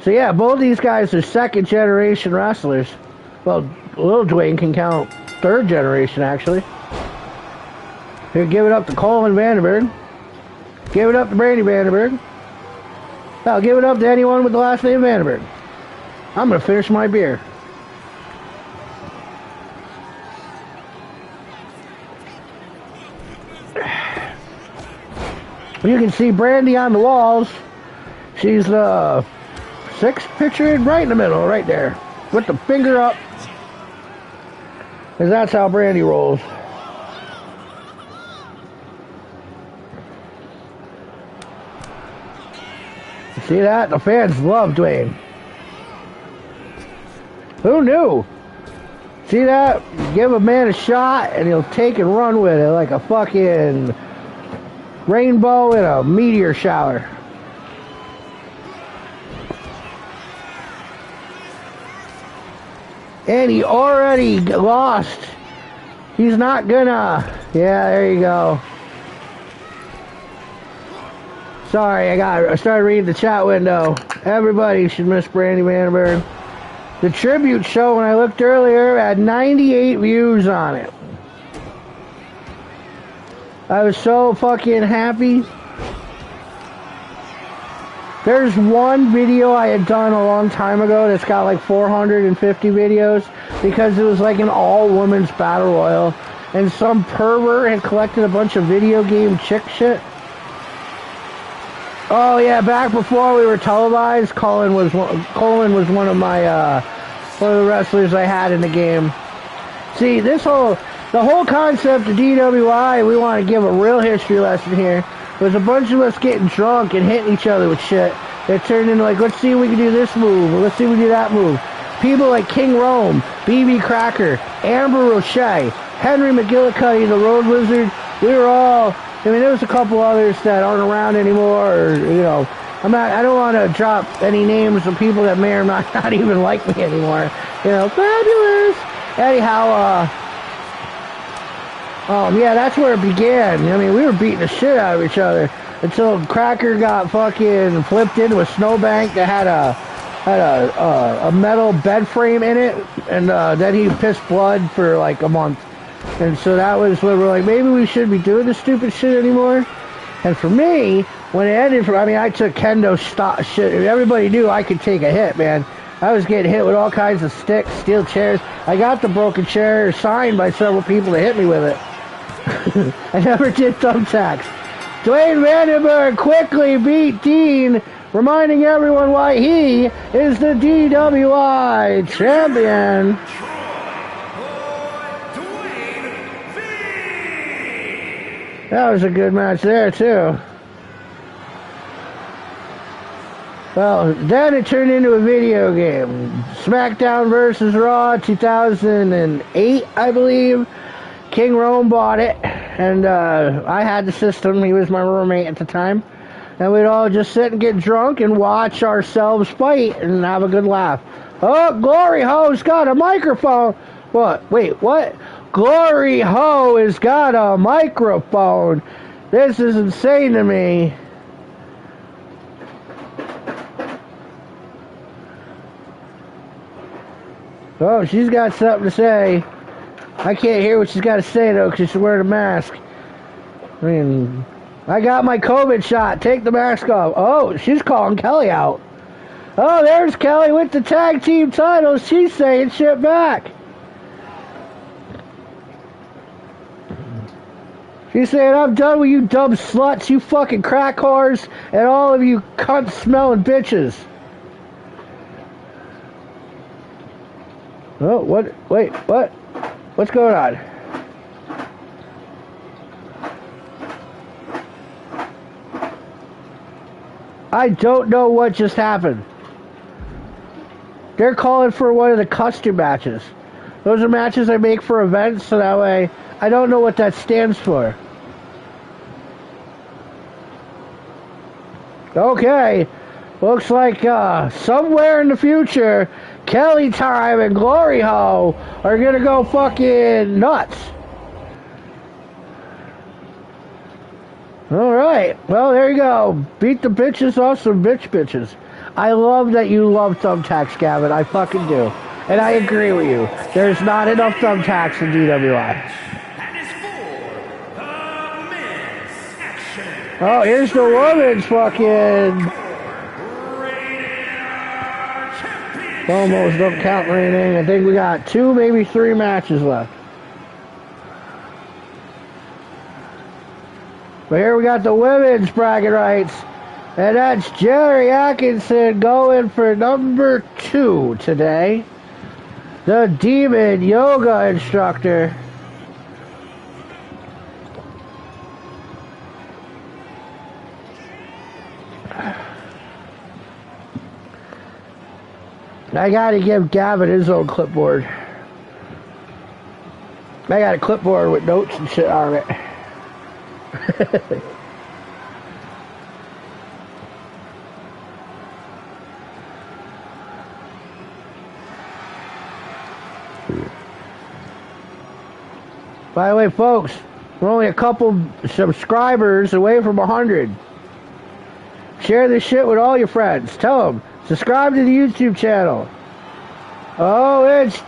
So yeah, both these guys are second generation wrestlers. Well, Little Dwayne can count third generation actually. Here, give it up to Colin Vandenberg. Give it up to Brady Vandenberg. I'll give it up to anyone with the last name Vandenberg. I'm going to finish my beer. You can see Brandy on the walls. She's the sixth picture right in the middle, right there. With the finger up. Because that's how Brandy rolls. See that? The fans love Dwayne. Who knew? See that? Give a man a shot and he'll take and run with it like a fucking rainbow in a meteor shower. And he already lost. He's not gonna. Yeah, there you go. Sorry, I started reading the chat window. Everybody should miss Brandy Vandenberg. The tribute show, when I looked earlier, had 98 views on it. I was so fucking happy. There's one video I had done a long time ago that's got like 450 videos because it was like an all-women's battle royal, and some pervert had collected a bunch of video game chick shit. Oh yeah, back before we were televised, Colin was one of my one of the wrestlers I had in the game. See, the whole concept of DWI, we want to give a real history lesson here. It was a bunch of us getting drunk and hitting each other with shit. It turned into like, let's see if we can do this move, or let's see if we can do that move. People like King Rome, BB Cracker, Amber Roche, Henry McGillicuddy, the Road Wizard. We were all. I mean, there was a couple others that aren't around anymore, or, you know, I don't want to drop any names of people that may or not even like me anymore. You know, fabulous. Anyhow, Yeah, that's where it began. I mean, we were beating the shit out of each other until Cracker got fucking flipped into a snowbank that had a metal bed frame in it, and then he pissed blood for like a month. And so that was when we're like, maybe we shouldn't be doing this stupid shit anymore. And for me, when it ended, I took kendo shit. Everybody knew I could take a hit, man. I was getting hit with all kinds of sticks, steel chairs. I got the broken chair signed by several people that hit me with it. I never did thumbtacks. Dwayne Vandenberg quickly beat Dean, reminding everyone why he is the DWI champion. That was a good match there, too. Well, then it turned into a video game. SmackDown vs. Raw 2008, I believe. King Rome bought it, and I had the system. He was my roommate at the time. And we'd all just sit and get drunk and watch ourselves fight and have a good laugh. Oh, Glory Ho's got a microphone. What? Wait, what? Glory Ho has got a microphone. This is insane to me. Oh, she's got something to say. I can't hear what she's got to say, though, because she's wearing a mask. I mean, I got my COVID shot. Take the mask off. Oh, she's calling Kelly out. Oh, there's Kelly with the tag team titles. She's saying shit back. She's saying, I'm done with you dumb sluts, you fucking crack whores, and all of you cunt-smelling bitches. Oh, what? Wait, what? What's going on? I don't know what just happened. They're calling for one of the custom matches. Those are matches I make for events, so that way I don't know what that stands for. Okay. Looks like somewhere in the future, Kelly Time and Glory Ho are gonna go fucking nuts. Alright, well there you go. Beat the bitches off some bitches. I love that you love thumbtacks, Gavin. I fucking do. And I agree with you. There's not enough thumbtacks in DWI. Oh, here's the women's fucking... Almost don't count anything. I think we got 2, maybe 3 matches left. But here we got the women's bragging rights. And that's Jerry Atkinson going for number 2 today. The Demon Yoga instructor. I gotta give Gavin his own clipboard. I got a clipboard with notes and shit on it. By the way, folks, we're only a couple subscribers away from 100. Share this shit with all your friends. Tell them. Subscribe to the YouTube channel. Oh, it's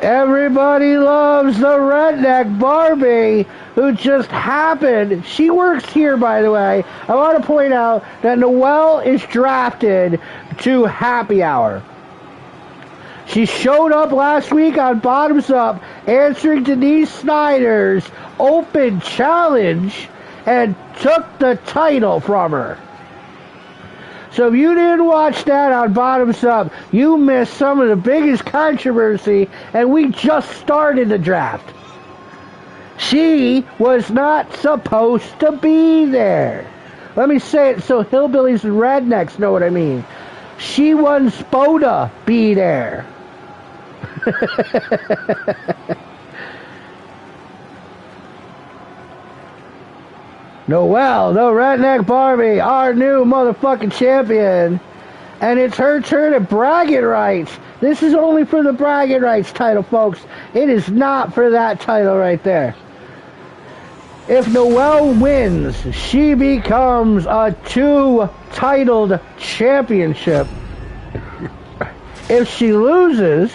everybody loves the redneck Barbie, who just happened. She works here, by the way. I want to point out that Noelle is drafted to Happy Hour. She showed up last week on Bottoms Up, answering Denise Snyder's open challenge, and took the title from her. So if you didn't watch that on Bottoms Up, you missed some of the biggest controversy, and we just started the draft. She was not supposed to be there. Let me say it so hillbillies and rednecks know what I mean. She wasn't supposed to be there. Noelle, the redneck Barbie, our new motherfucking champion. And it's her turn at bragging rights. This is only for the bragging rights title, folks. It is not for that title right there. If Noelle wins, she becomes a 2-titled championship. If she loses,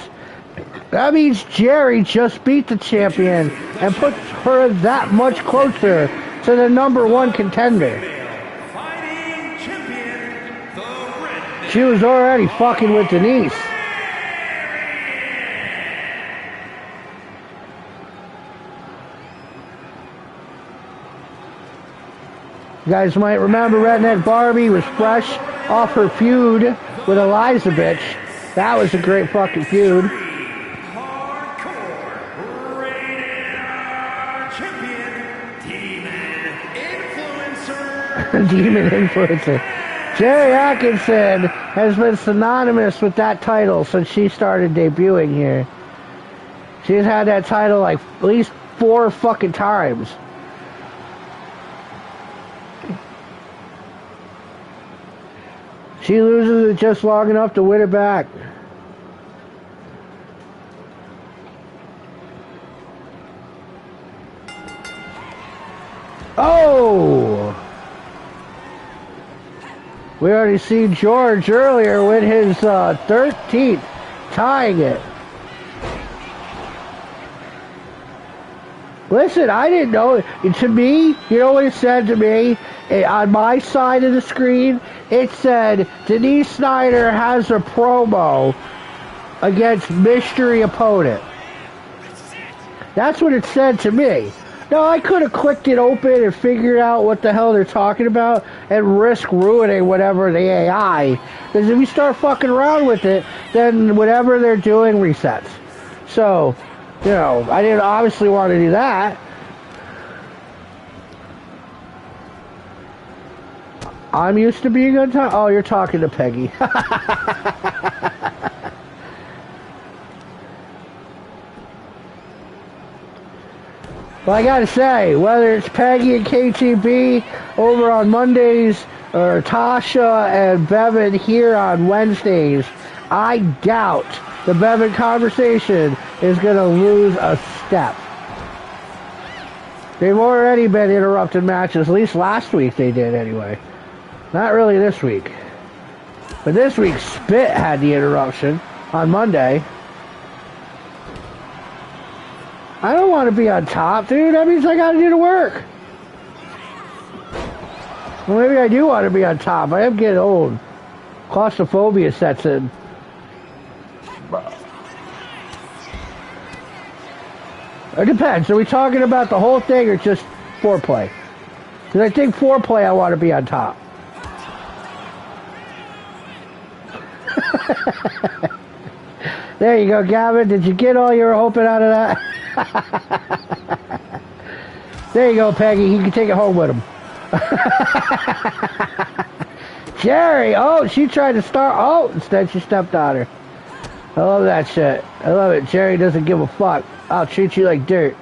that means Jerry just beat the champion and puts her that much closer to the #1 contender. She was already fucking with Denise. You guys might remember Redneck Barbie was fresh off her feud with Eliza bitch. That was a great fucking feud. Hardcore rated R champion, Demon Influencer. Demon Influencer. Jerry Atkinson has been synonymous with that title since she started debuting here. She's had that title like at least 4 fucking times. She loses it just long enough to win it back. Oh! We already seen George earlier with his 13th, tying it. Listen, I didn't know. To me, you know what it said to me? On my side of the screen, it said, Denise Snyder has a promo against mystery opponent. That's what it said to me. Now, I could have clicked it open and figured out what the hell they're talking about and risk ruining whatever the AI. Because if you start fucking around with it, then whatever they're doing resets. So, you know, I didn't obviously want to do that. I'm used to being on time. Oh, you're talking to Peggy. Well, I gotta say, whether it's Peggy and KTB over on Mondays or Tasha and Bevan here on Wednesdays, I doubt the Bevan conversation is gonna lose a step. They've already been interrupted matches, at least last week they did anyway. Not really this week. But this week, Spit had the interruption on Monday. I don't want to be on top, dude. That means I got to do the work. Well, maybe I do want to be on top. I am getting old. Claustrophobia sets in. It depends. Are we talking about the whole thing or just foreplay? Because I think foreplay I want to be on top. There you go, Gavin. Did you get all you were hoping out of that? There you go, Peggy. He can take it home with him. Jerry. Oh, she tried to start. Oh, instead she stepped on her. I love that shit. I love it. Jerry doesn't give a fuck. I'll treat you like dirt.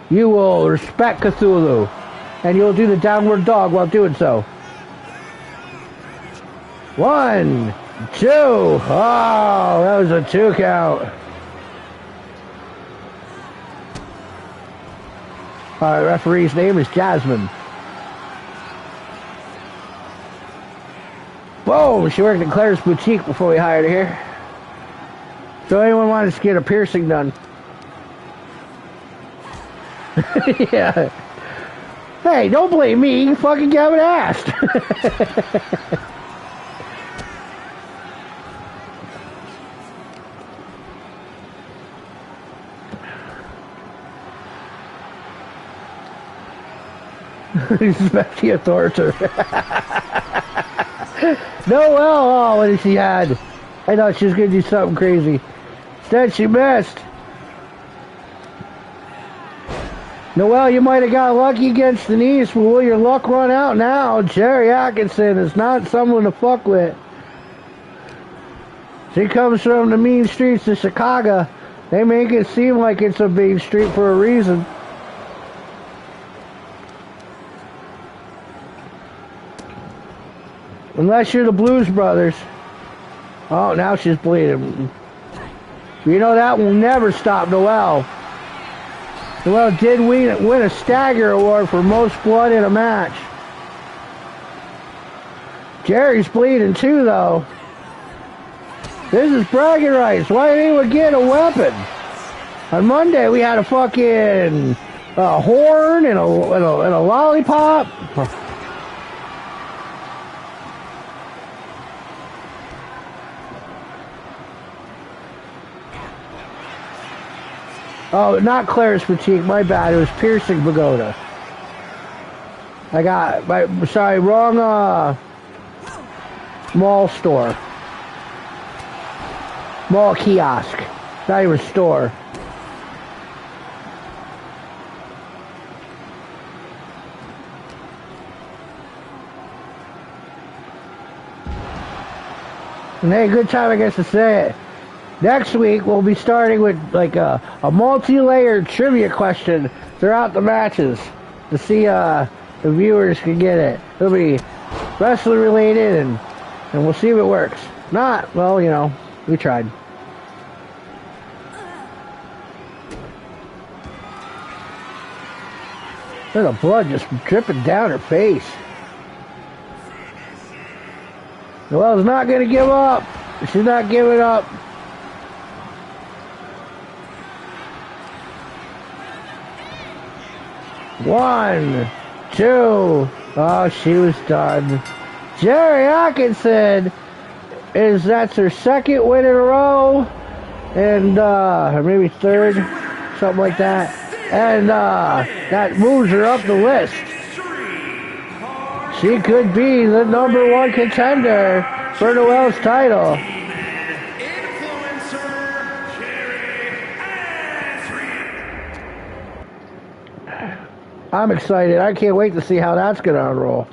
You will respect Cthulhu. And you'll do the downward dog while doing so. 1, 2. Oh, that was a 2 count. Alright, referee's name is Jasmine. Whoa, she worked at Claire's Boutique before we hired her here. So anyone wanted to get a piercing done? Yeah. Hey, don't blame me. You fucking Gavin asked. Respect the authority. No, well, oh, what did she had? I thought she was going to do something crazy. Instead, she missed. Noelle, you might have got lucky against Denise, but will your luck run out now? Jerry Atkinson is not someone to fuck with. She comes from the mean streets of Chicago. They make it seem like it's a main street for a reason. Unless you're the Blues Brothers. Oh, now she's bleeding. You know that will never stop Noelle. Well, did win a Stagger Award for most blood in a match. Jerry's bleeding too, though. This is bragging rights. Why didn't anyone get a weapon? On Monday, we had a fucking horn and a lollipop. Oh, not Claire's Boutique. My bad. It was Piercing Pagoda. I got wrong mall store. Mall kiosk. Not even store. And hey, good time I guess to say it. Next week we'll be starting with like a multi-layered trivia question throughout the matches to see the viewers can get it. It'll be wrestling related and we'll see if it works. Not, well, you know, we tried. There's the blood just dripping down her face. Noelle's not going to give up. She's not giving up. One, two. Oh, she was done. Jerry Atkinson that's her second win in a row, and or maybe third, something like that. And that moves her up the list. She could be the #1 contender for Noelle's title. I'm excited. I can't wait to see how that's going to unroll.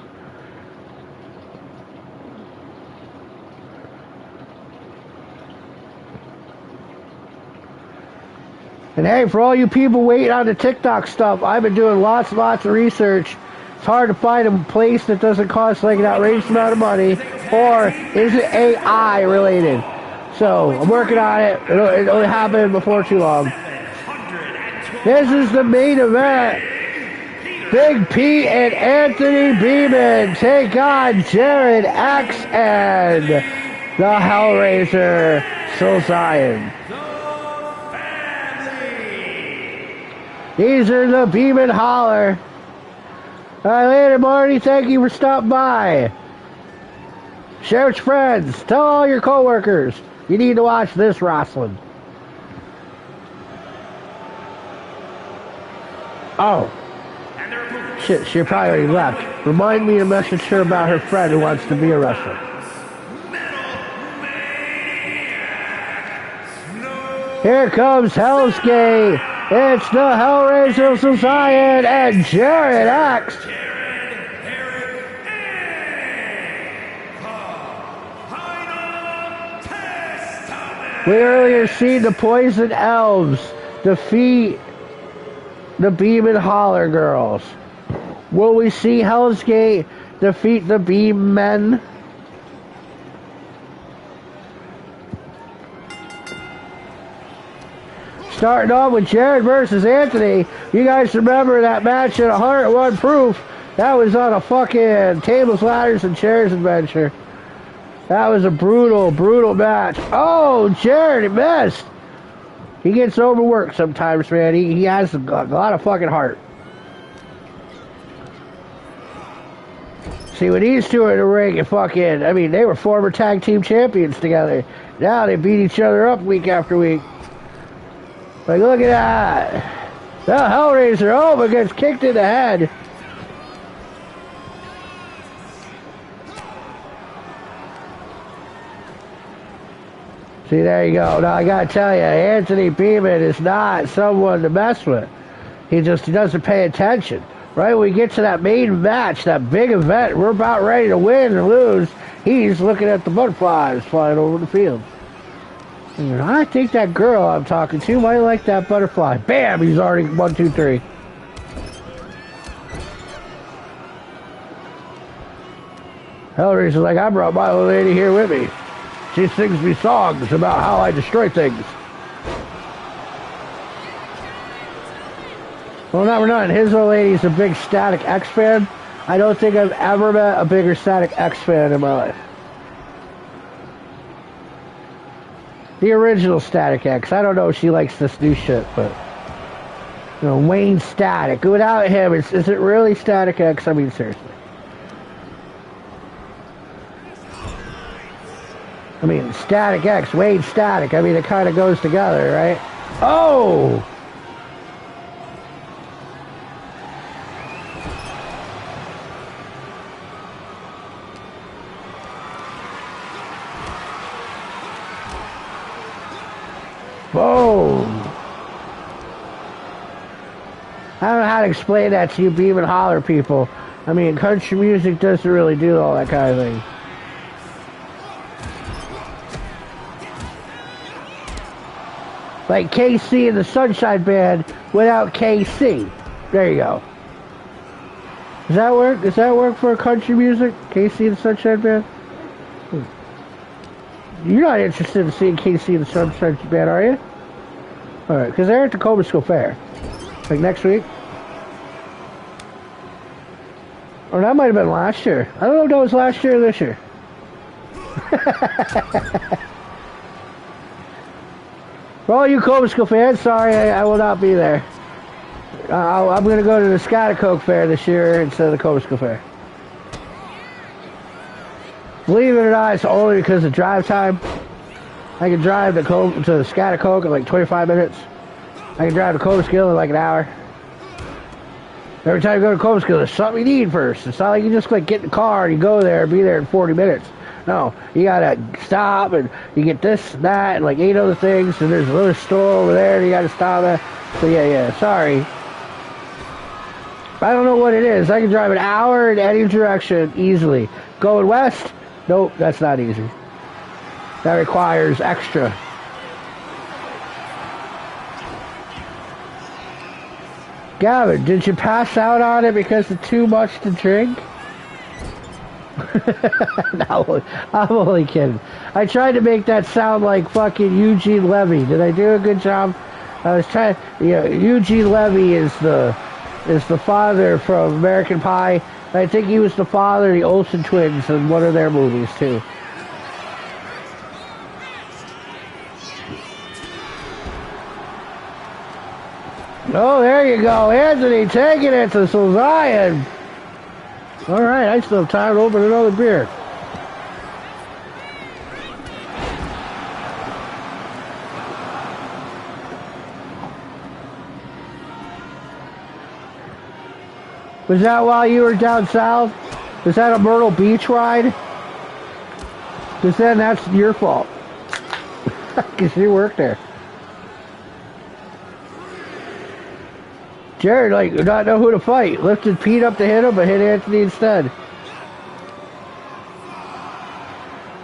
And hey, for all you people waiting on the TikTok stuff, I've been doing lots of research. It's hard to find a place that doesn't cost like an outrageous amount of money, or is it AI related? So I'm working on it. It'll happen before too long. This is the main event. Big P and Anthony Beeman take on Jared X and the Hellraiser, Soul Zion. These are the Beeman Holler. All right, later, Marty. Thank you for stopping by. Share with your friends. Tell all your coworkers you need to watch this wrestling. Oh. Shit, she probably already left. Remind me to message her about her friend who wants to be a wrestler. Here comes Hell's Gate. It's the Hellraiser Society and Jared X. We earlier seen the Poison Elves defeat the Beeman Holler Girls. Will we see Hell's Gate defeat the Beam Men? Starting off with Jared versus Anthony. You guys remember that match at 101 Proof? That was on a fucking tables, ladders, and chairs adventure. That was a brutal match. Oh, Jared missed. He gets overworked sometimes, man. He has a lot of fucking heart. See, when these two are in the ring, I mean, they were former tag team champions together. Now they beat each other up week after week. Like, look at that. The Hellraiser, gets kicked in the head. See, there you go. Now, I gotta tell you, Anthony Beeman is not someone to mess with. He doesn't pay attention. Right when we get to that main match, that big event, we're about ready to win or lose, he's looking at the butterflies flying over the field. And I think that girl I'm talking to might like that butterfly. Bam! He's already 1, 2, 3. Hellraiser's like, I brought my old lady here with me. She sings me songs about how I destroy things. Well, number 9, his old lady's a big Static X fan. I don't think I've ever met a bigger Static X fan in my life. The original Static X. I don't know if she likes this new shit, but... You know, Wayne Static. Without him, is it really Static X? I mean, seriously. I mean, Static X, Wayne Static. I mean, it kind of goes together, right? Oh! Boom! I don't know how to explain that to you beam and holler people. I mean, country music doesn't really do all that kind of thing. Like KC and the Sunshine Band without KC. There you go. Does that work? Does that work for country music? KC and the Sunshine Band? You're not interested in seeing KC and the Sunshine Band, are you? Alright, because they're at the Cobra School Fair. Like next week. Or that might have been last year. I don't know if that was last year or this year. For all you Cobra School fans, sorry, I will not be there. I'm going to go to the Scotticoke Fair this year instead of the Cobra School Fair. Believe it or not, it's only because of drive time. I can drive to the Scotticoke in like 25 minutes. I can drive to Cobra School in like an hour. Every time you go to Cobra School, there's something you need first. It's not like you just like get in the car and you go there and be there in 40 minutes. No, you gotta stop and you get this and that and like 8 other things, and there's a little store over there and you gotta stop at. So yeah, sorry. I don't know what it is. I can drive an hour in any direction easily. Going west? Nope, that's not easy. That requires extra. Gavin, did you pass out on it because of too much to drink? No, I'm only kidding. I tried to make that sound like fucking Eugene Levy. Did I do a good job? I was trying. Yeah, Eugene Levy is the father from American Pie. I think he was the father of the Olsen twins in one of their movies too. Oh, there you go, Anthony, taking it to Zion. All right, I still have time to open another beer. Was that while you were down south? Was that a Myrtle Beach ride? Because then that's your fault. Because you worked there. Jared, like, did not know who to fight. Lifted Pete up to hit him, but hit Anthony instead.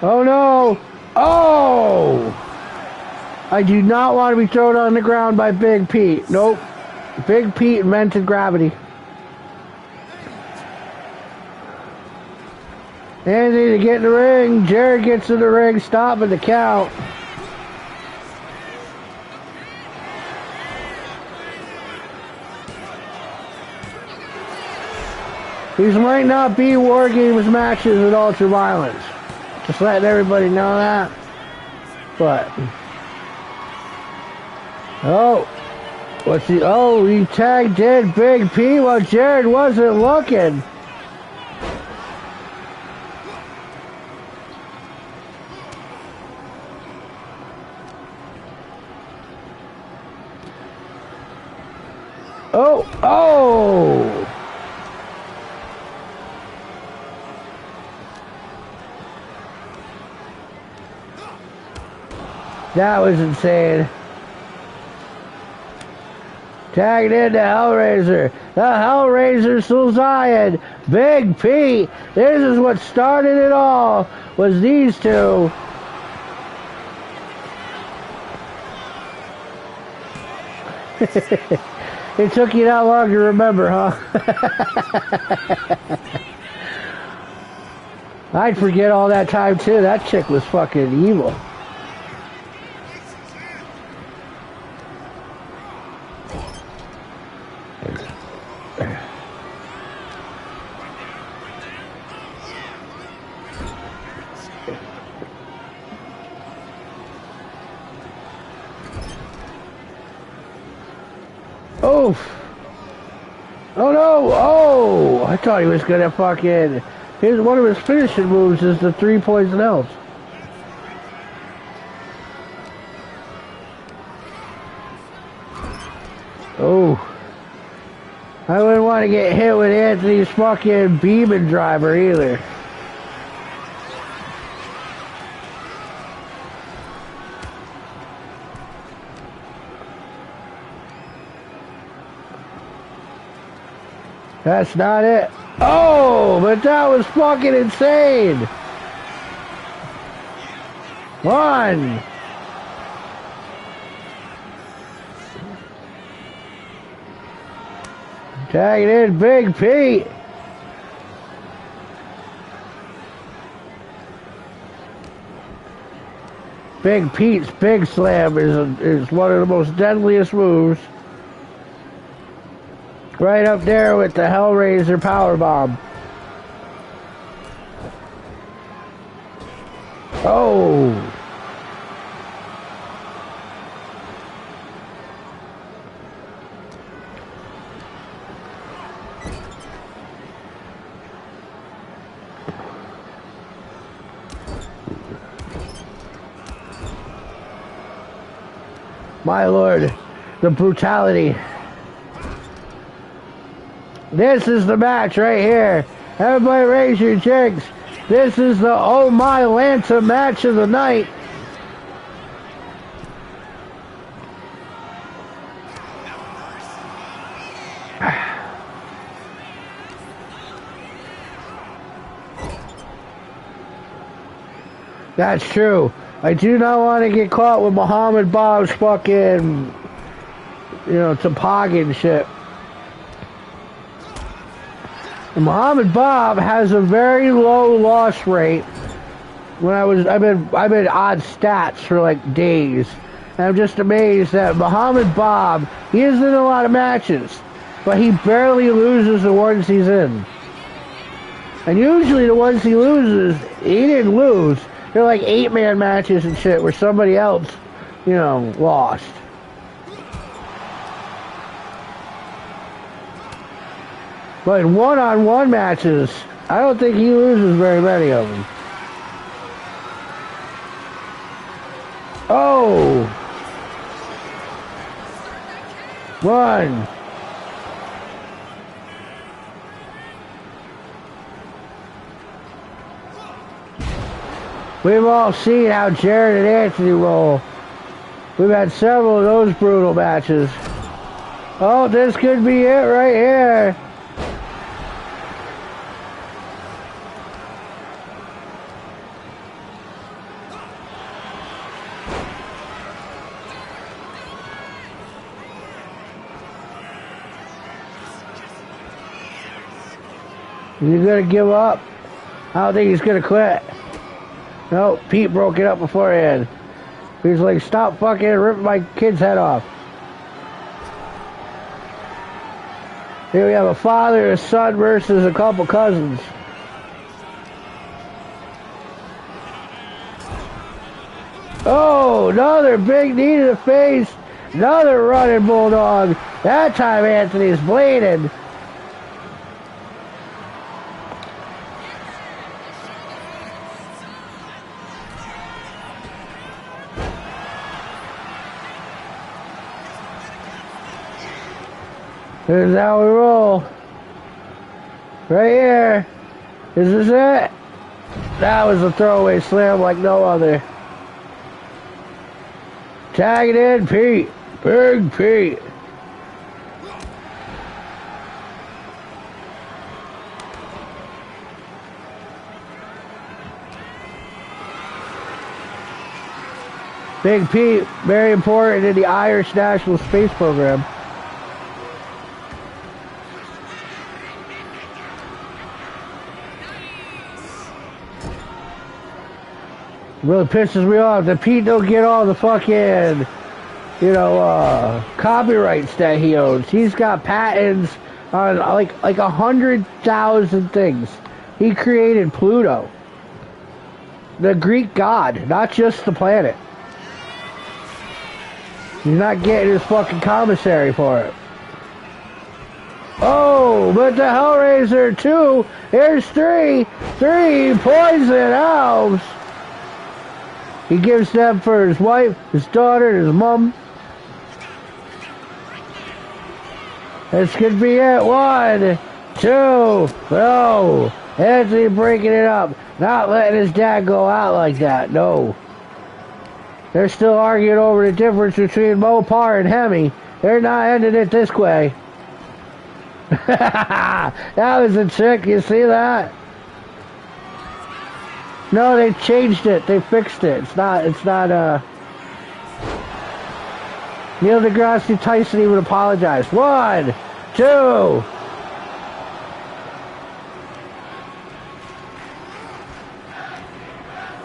Oh, no. Oh! I do not want to be thrown on the ground by Big Pete. Nope. Big Pete invented gravity. Anthony to get in the ring. Jared gets in the ring, stopping the count. These might not be War Games matches with Ultra Violence. Just letting everybody know that. But, oh, what's he? Oh, he tagged in Big P while Jared wasn't looking. Oh! That was insane. Tagged into Hellraiser. The Hellraiser Zion. Big P. This is what started it all. Was these two. It took you that long to remember, huh? I'd forget all that time too. That chick was fucking evil. Oof. Oh no! Oh! I thought he was gonna fucking... Here's one of his finishing moves is the 3 poison elves. Oh. I wouldn't want to get hit with Anthony's fucking beaming driver either. That's not it. Oh, but that was fucking insane. 1. Tagging in Big Pete. Big Pete's Big Slam is one of the most deadliest moves. Right up there with the Hellraiser Powerbomb. Oh. My lord, the brutality. This is the match right here. Everybody raise your jigs. This is the Oh My Lanta match of the night. That's true. I do not want to get caught with Muhammad Bob's fucking, toboggan shit. And Muhammad Bob has a very low loss rate. I've been odd stats for like days, and I'm just amazed that Muhammad Bob, he is in a lot of matches, but he barely loses the ones he's in. And usually the ones he loses, he didn't lose. They're like 8-man matches and shit where somebody else, lost. But in one-on-one matches, I don't think he loses very many of them. Oh! 1. We've all seen how Jarrett and Anthony roll. We've had several of those brutal matches. Oh, this could be it right here. He's gonna give up. I don't think he's gonna quit. No, Pete broke it up beforehand. He's like, stop fucking ripping my kid's head off. Here we have a father, a son versus a couple cousins. Oh, another big knee to the face. Another running bulldog. That time Anthony's bleeding. Here's how we roll. Right here. Is this it? That was a throwaway slam like no other. Tag it in, Pete. Big Pete. Big Pete, very important in the Irish National Space Program. Really pisses me off that Pete don't get all the fucking, copyrights that he owns. He's got patents on like 100,000 things. He created Pluto, the Greek god, not just the planet. He's not getting his fucking commissary for it. Oh, but the Hellraiser 2, here's 3 poison elves. He gives them for his wife, his daughter, his mom. This could be it. 1, 2, no. Anthony breaking it up. Not letting his dad go out like that, no. They're still arguing over the difference between Mopar and Hemi. They're not ending it this way. That was a trick, you see that? No, they changed it. They fixed it. It's not, Neil deGrasse Tyson even apologized. 1, 2.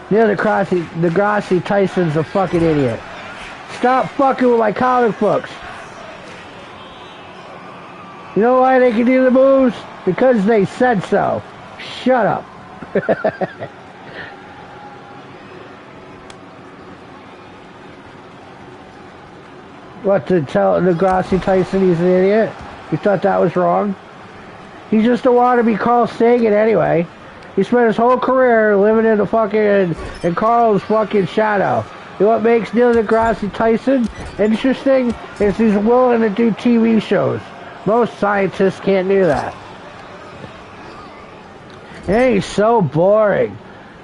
Neil deGrasse Tyson's a fucking idiot. Stop fucking with my comic books. You know why they can do the moves? Because they said so. Shut up. What, to tell deGrasse Tyson he's an idiot? You thought that was wrong? He just don't want to be Carl Sagan anyway. He spent his whole career living in the fucking, in Carl's fucking shadow. You know what makes Neil deGrasse Tyson interesting? Is he's willing to do TV shows. Most scientists can't do that. And he's so boring.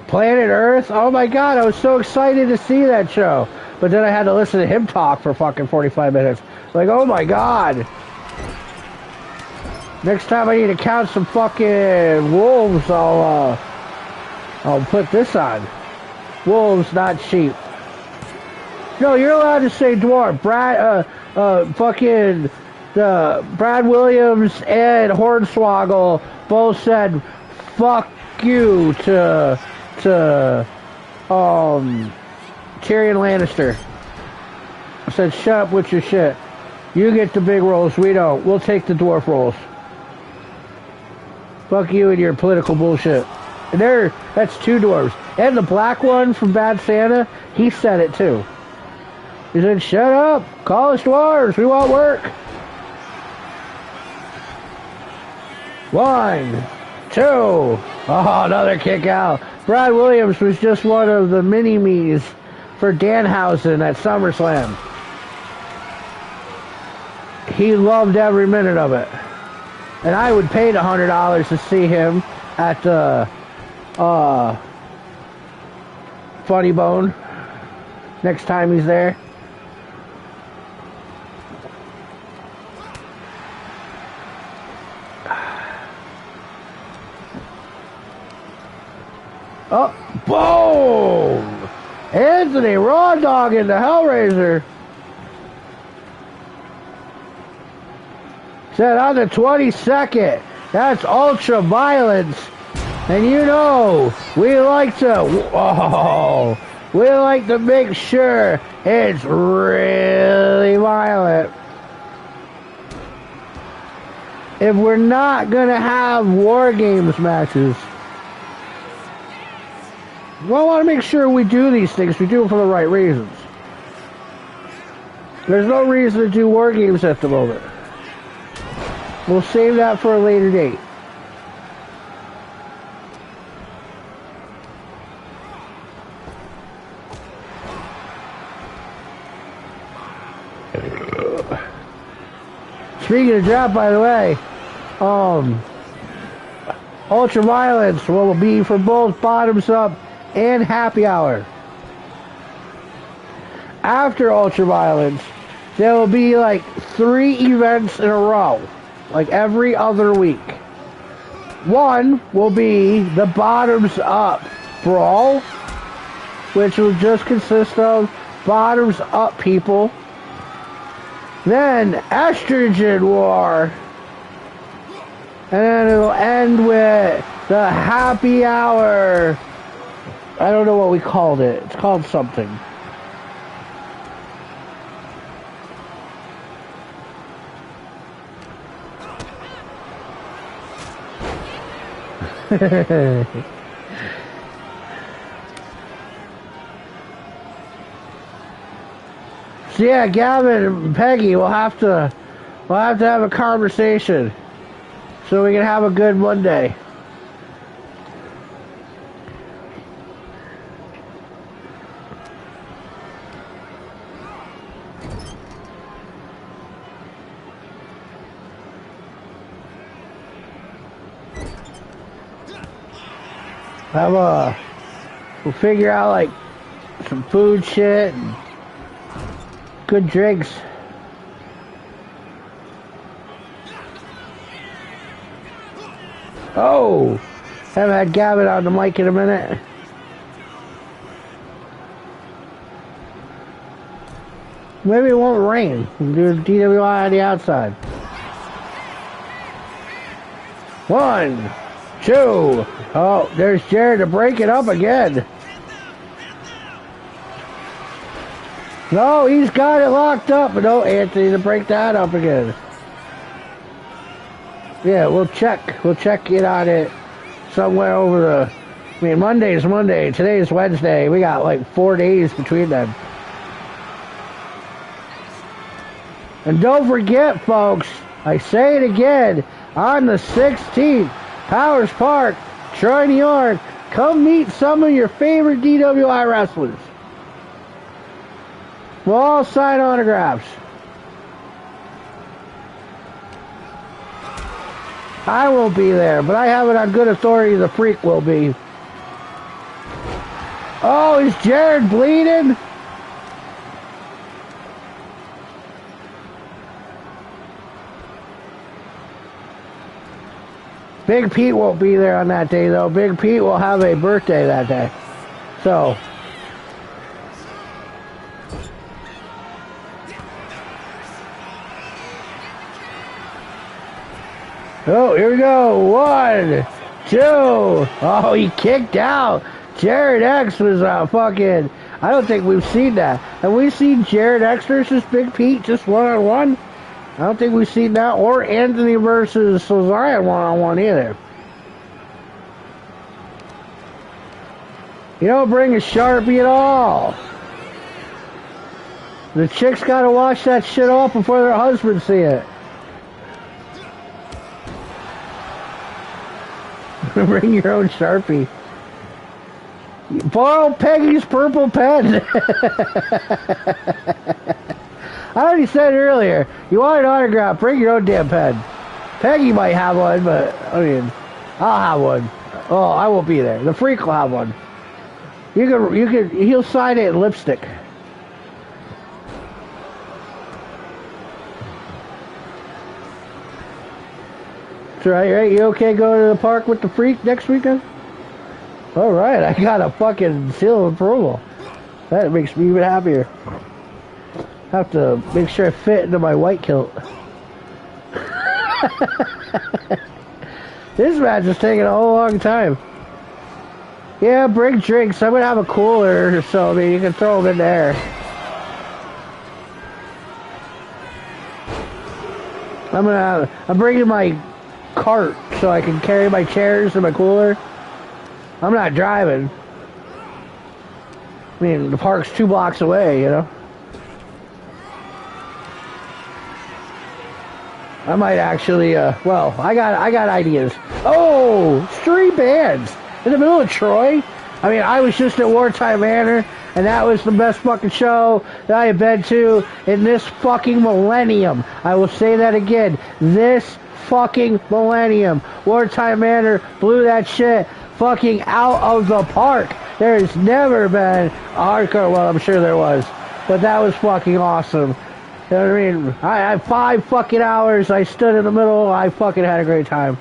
Planet Earth? Oh my god, I was so excited to see that show. But then I had to listen to him talk for fucking 45 minutes. Like, oh my god. Next time I need to count some fucking wolves, I'll put this on. Wolves, not sheep. No, you're allowed to say dwarf. Brad Williams and Hornswoggle both said fuck you to Tyrion Lannister. I said shut up with your shit. You get the big roles, we don't. We'll take the dwarf roles. Fuck you and your political bullshit. And that's 2 dwarves. And the black one from Bad Santa, he said it too. He said, shut up, call us dwarves, we want work. 1, 2. Oh, another kick out. Brad Williams was just one of the mini-me's for Danhausen at SummerSlam. He loved every minute of it. And I would pay the $100 to see him at the Funny Bone next time he's there. Oh, boom! Anthony Raw Dog in the Hellraiser. Said on the 22nd, that's ultra violence. And you know, we like to make sure it's really violent. If we're not gonna have War Games matches, well, I want to make sure we do these things. We do them for the right reasons. There's no reason to do War Games at the moment. We'll save that for a later date. Speaking of draft, by the way, Ultraviolence will be for both Bottoms Up and Happy Hour. After Ultraviolence, there will be like 3 events in a row, like every other week. One will be the Bottoms Up Brawl, which will just consist of Bottoms Up people. Then Estrogen War. And then it'll end with the Happy Hour. I don't know what we called it. It's called something. So yeah, Gavin and Peggy will have to have a conversation. so we can have a good Monday. We'll figure out like some food shit and good drinks. Oh, haven't had Gavin on the mic in a minute. Maybe it won't rain. We'll do DWI on the outside. 1, 2. Oh, there's Jared to break it up again. No, he's got it locked up. No, Anthony to break that up again. Yeah, we'll check. We'll check it on it somewhere over the... I mean, Monday's Monday. Today's Wednesday. We got like 4 days between them. And don't forget, folks, I say it again, on the 16th, Powers Park, Troy, New York, come meet some of your favorite DWI wrestlers. We'll all sign autographs. I won't be there, but I have it on good authority the Freak will be. Oh, is Jared bleeding? Big Pete won't be there on that day, though. Big Pete will have a birthday that day. So... oh, here we go. 1, 2. Oh, he kicked out. Jared X was fucking... I don't think we've seen that. Have we seen Jared X versus Big Pete just one-on-one? I don't think we've seen that. Or Anthony versus Cesarion one-on-one either. You don't bring a Sharpie at all. The chicks gotta wash that shit off before their husbands see it. Bring your own Sharpie. Borrow Peggy's purple pen. I already said earlier, you want an autograph, bring your own damn pen. Peggy might have one, but, I mean, I'll have one. Oh, I won't be there. The Freak will have one. He'll sign it in lipstick. That's right? You okay going to the park with the Freak next weekend? Alright, I got a fucking seal of approval. That makes me even happier. Have to make sure I fit into my white kilt. This match is taking a whole long time. Yeah, bring drinks. I'm gonna have a cooler, so I mean you can throw them in there. I'm bringing my cart so I can carry my chairs and my cooler. I'm not driving. I mean, the park's 2 blocks away, you know. I might actually, well, I got ideas. Oh, 3 bands in the middle of Troy. I mean, I was just at Wartime Manor, and that was the best fucking show that I have been to in this fucking millennium. I will say that again. This fucking millennium. Wartime Manor blew that shit fucking out of the park. There's never been a hardcore, well, I'm sure there was, but that was fucking awesome. You know what I mean? I had 5 fucking hours. I stood in the middle. I fucking had a great time.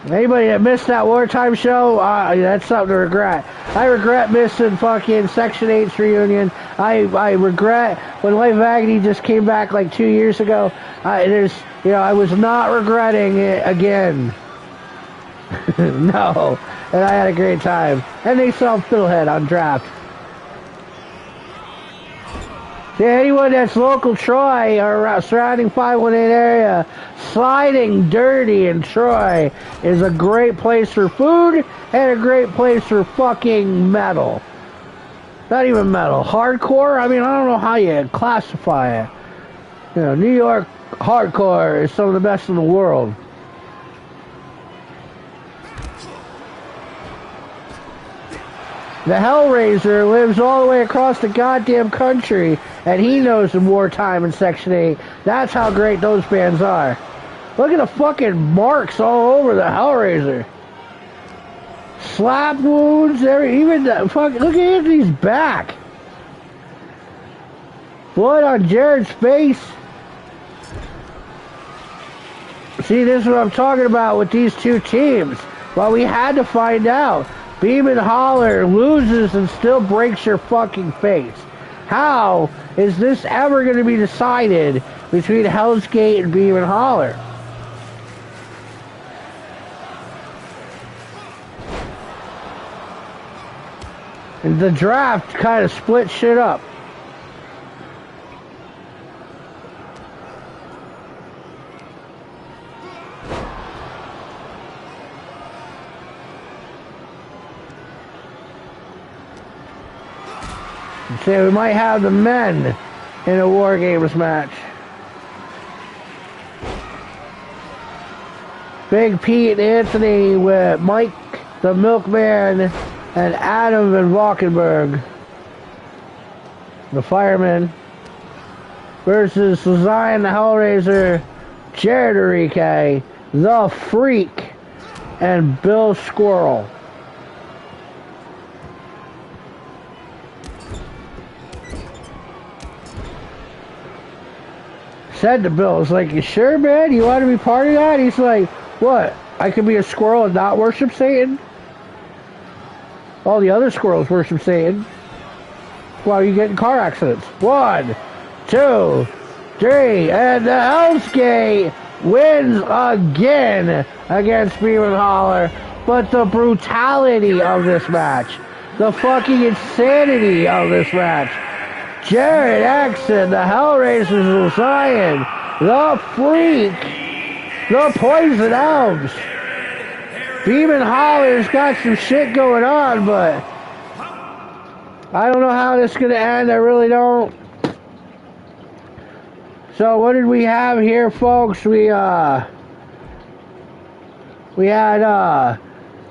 Anybody that missed that Wartime show, that's something to regret. I regret missing fucking Section 8's reunion. I regret when Life of Agony just came back like 2 years ago. I was not regretting it again. No. And I had a great time. And they saw Fiddlehead on draft. To anyone that's local Troy or surrounding 518 area, Sliding Dirty in Troy is a great place for food and a great place for fucking metal. Not even metal. Hardcore? I mean, I don't know how you classify it. You know, New York hardcore is some of the best in the world. The Hellraiser lives all the way across the goddamn country, and he knows the wartime in Section 8. That's how great those bands are. Look at the fucking marks all over the Hellraiser. Slap wounds, even the fuck. Look at Anthony's back. Blood on Jared's face. See, this is what I'm talking about with these two teams. Well, we had to find out. Beam and Holler loses and still breaks your fucking face. How is this ever going to be decided between Hell's Gate and Beam and Holler? And the draft kind of split shit up. So we might have the men in a War Games match. Big Pete and Anthony with Mike the Milkman and Adam Van Valkenburg, the fireman, versus Zion the Hellraiser, Jared Enrique, the Freak, and Bill Squirrel. Said to Bill, it's like, you sure, man? You want to be part of that? He's like, what? I could be a squirrel and not worship Satan? All the other squirrels worship Satan. Why are you getting car accidents? 1, 2, 3, and the Hell's Gate wins again against Beam and Holler. But the brutality of this match, the fucking insanity of this match, Jared Exon, the Hellraisers of Zion, the Freak, the Poison Elves. Beam and Holler's got some shit going on, but I don't know how this is going to end. I really don't. So what did we have here, folks? We had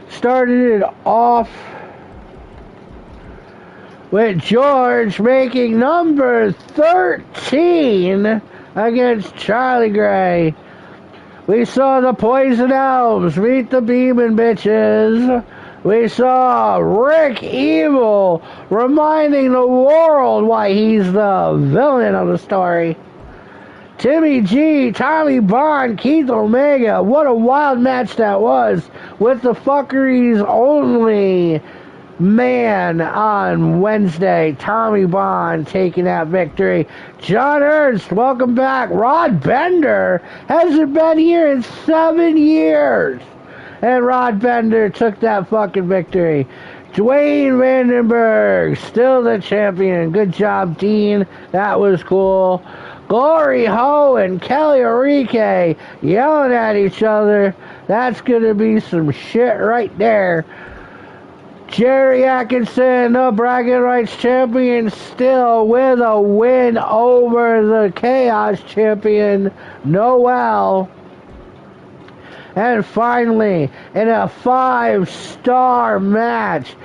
started it off with George making number 13 against Charlie Gray. We saw the Poison Elves meet the Beamin' Bitches. We saw Rick Evil reminding the world why he's the villain of the story. Timmy G, Tommy Bond, Keith Omega. What a wild match that was, with the fuckeries only man on Wednesday. Tommy Bond taking that victory. John Ernst, welcome back. Rod Bender hasn't been here in 7 years, and Rod Bender took that fucking victory. Dwayne Vandenberg, still the champion. Good job, Dean. That was cool. Glory Ho and Kelly Enrique yelling at each other. That's gonna be some shit right there. Jerry Atkinson, the bragging rights champion, still with a win over the Chaos champion, Noel. And finally, in a 5-star match,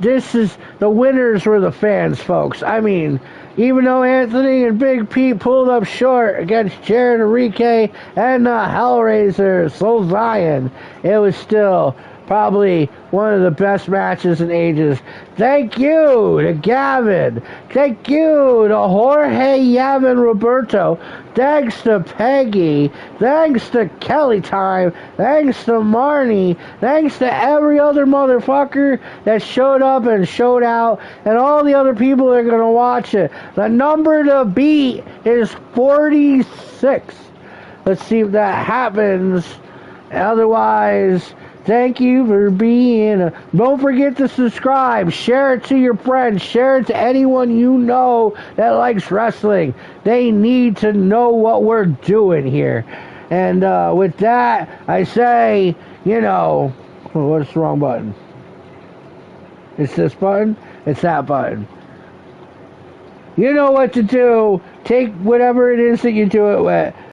the winners were the fans, folks. I mean, even though Anthony and Big Pete pulled up short against Jared Enrique and the Hellraisers, Soul Zion, it was still probably one of the best matches in ages. Thank you to Gavin. Thank you to Jorge Yavin Roberto. Thanks to Peggy. Thanks to Kelly Time. Thanks to Marnie. Thanks to every other motherfucker that showed up and showed out, and all the other people that are going to watch it. The number to beat is 46. Let's see if that happens. Otherwise, thank you for being. Don't forget to subscribe. Share it to your friends. Share it to anyone you know that likes wrestling. They need to know what we're doing here. And with that, I say, what's the wrong button? It's this button? It's that button. You know what to do. Take whatever it is that you do it with.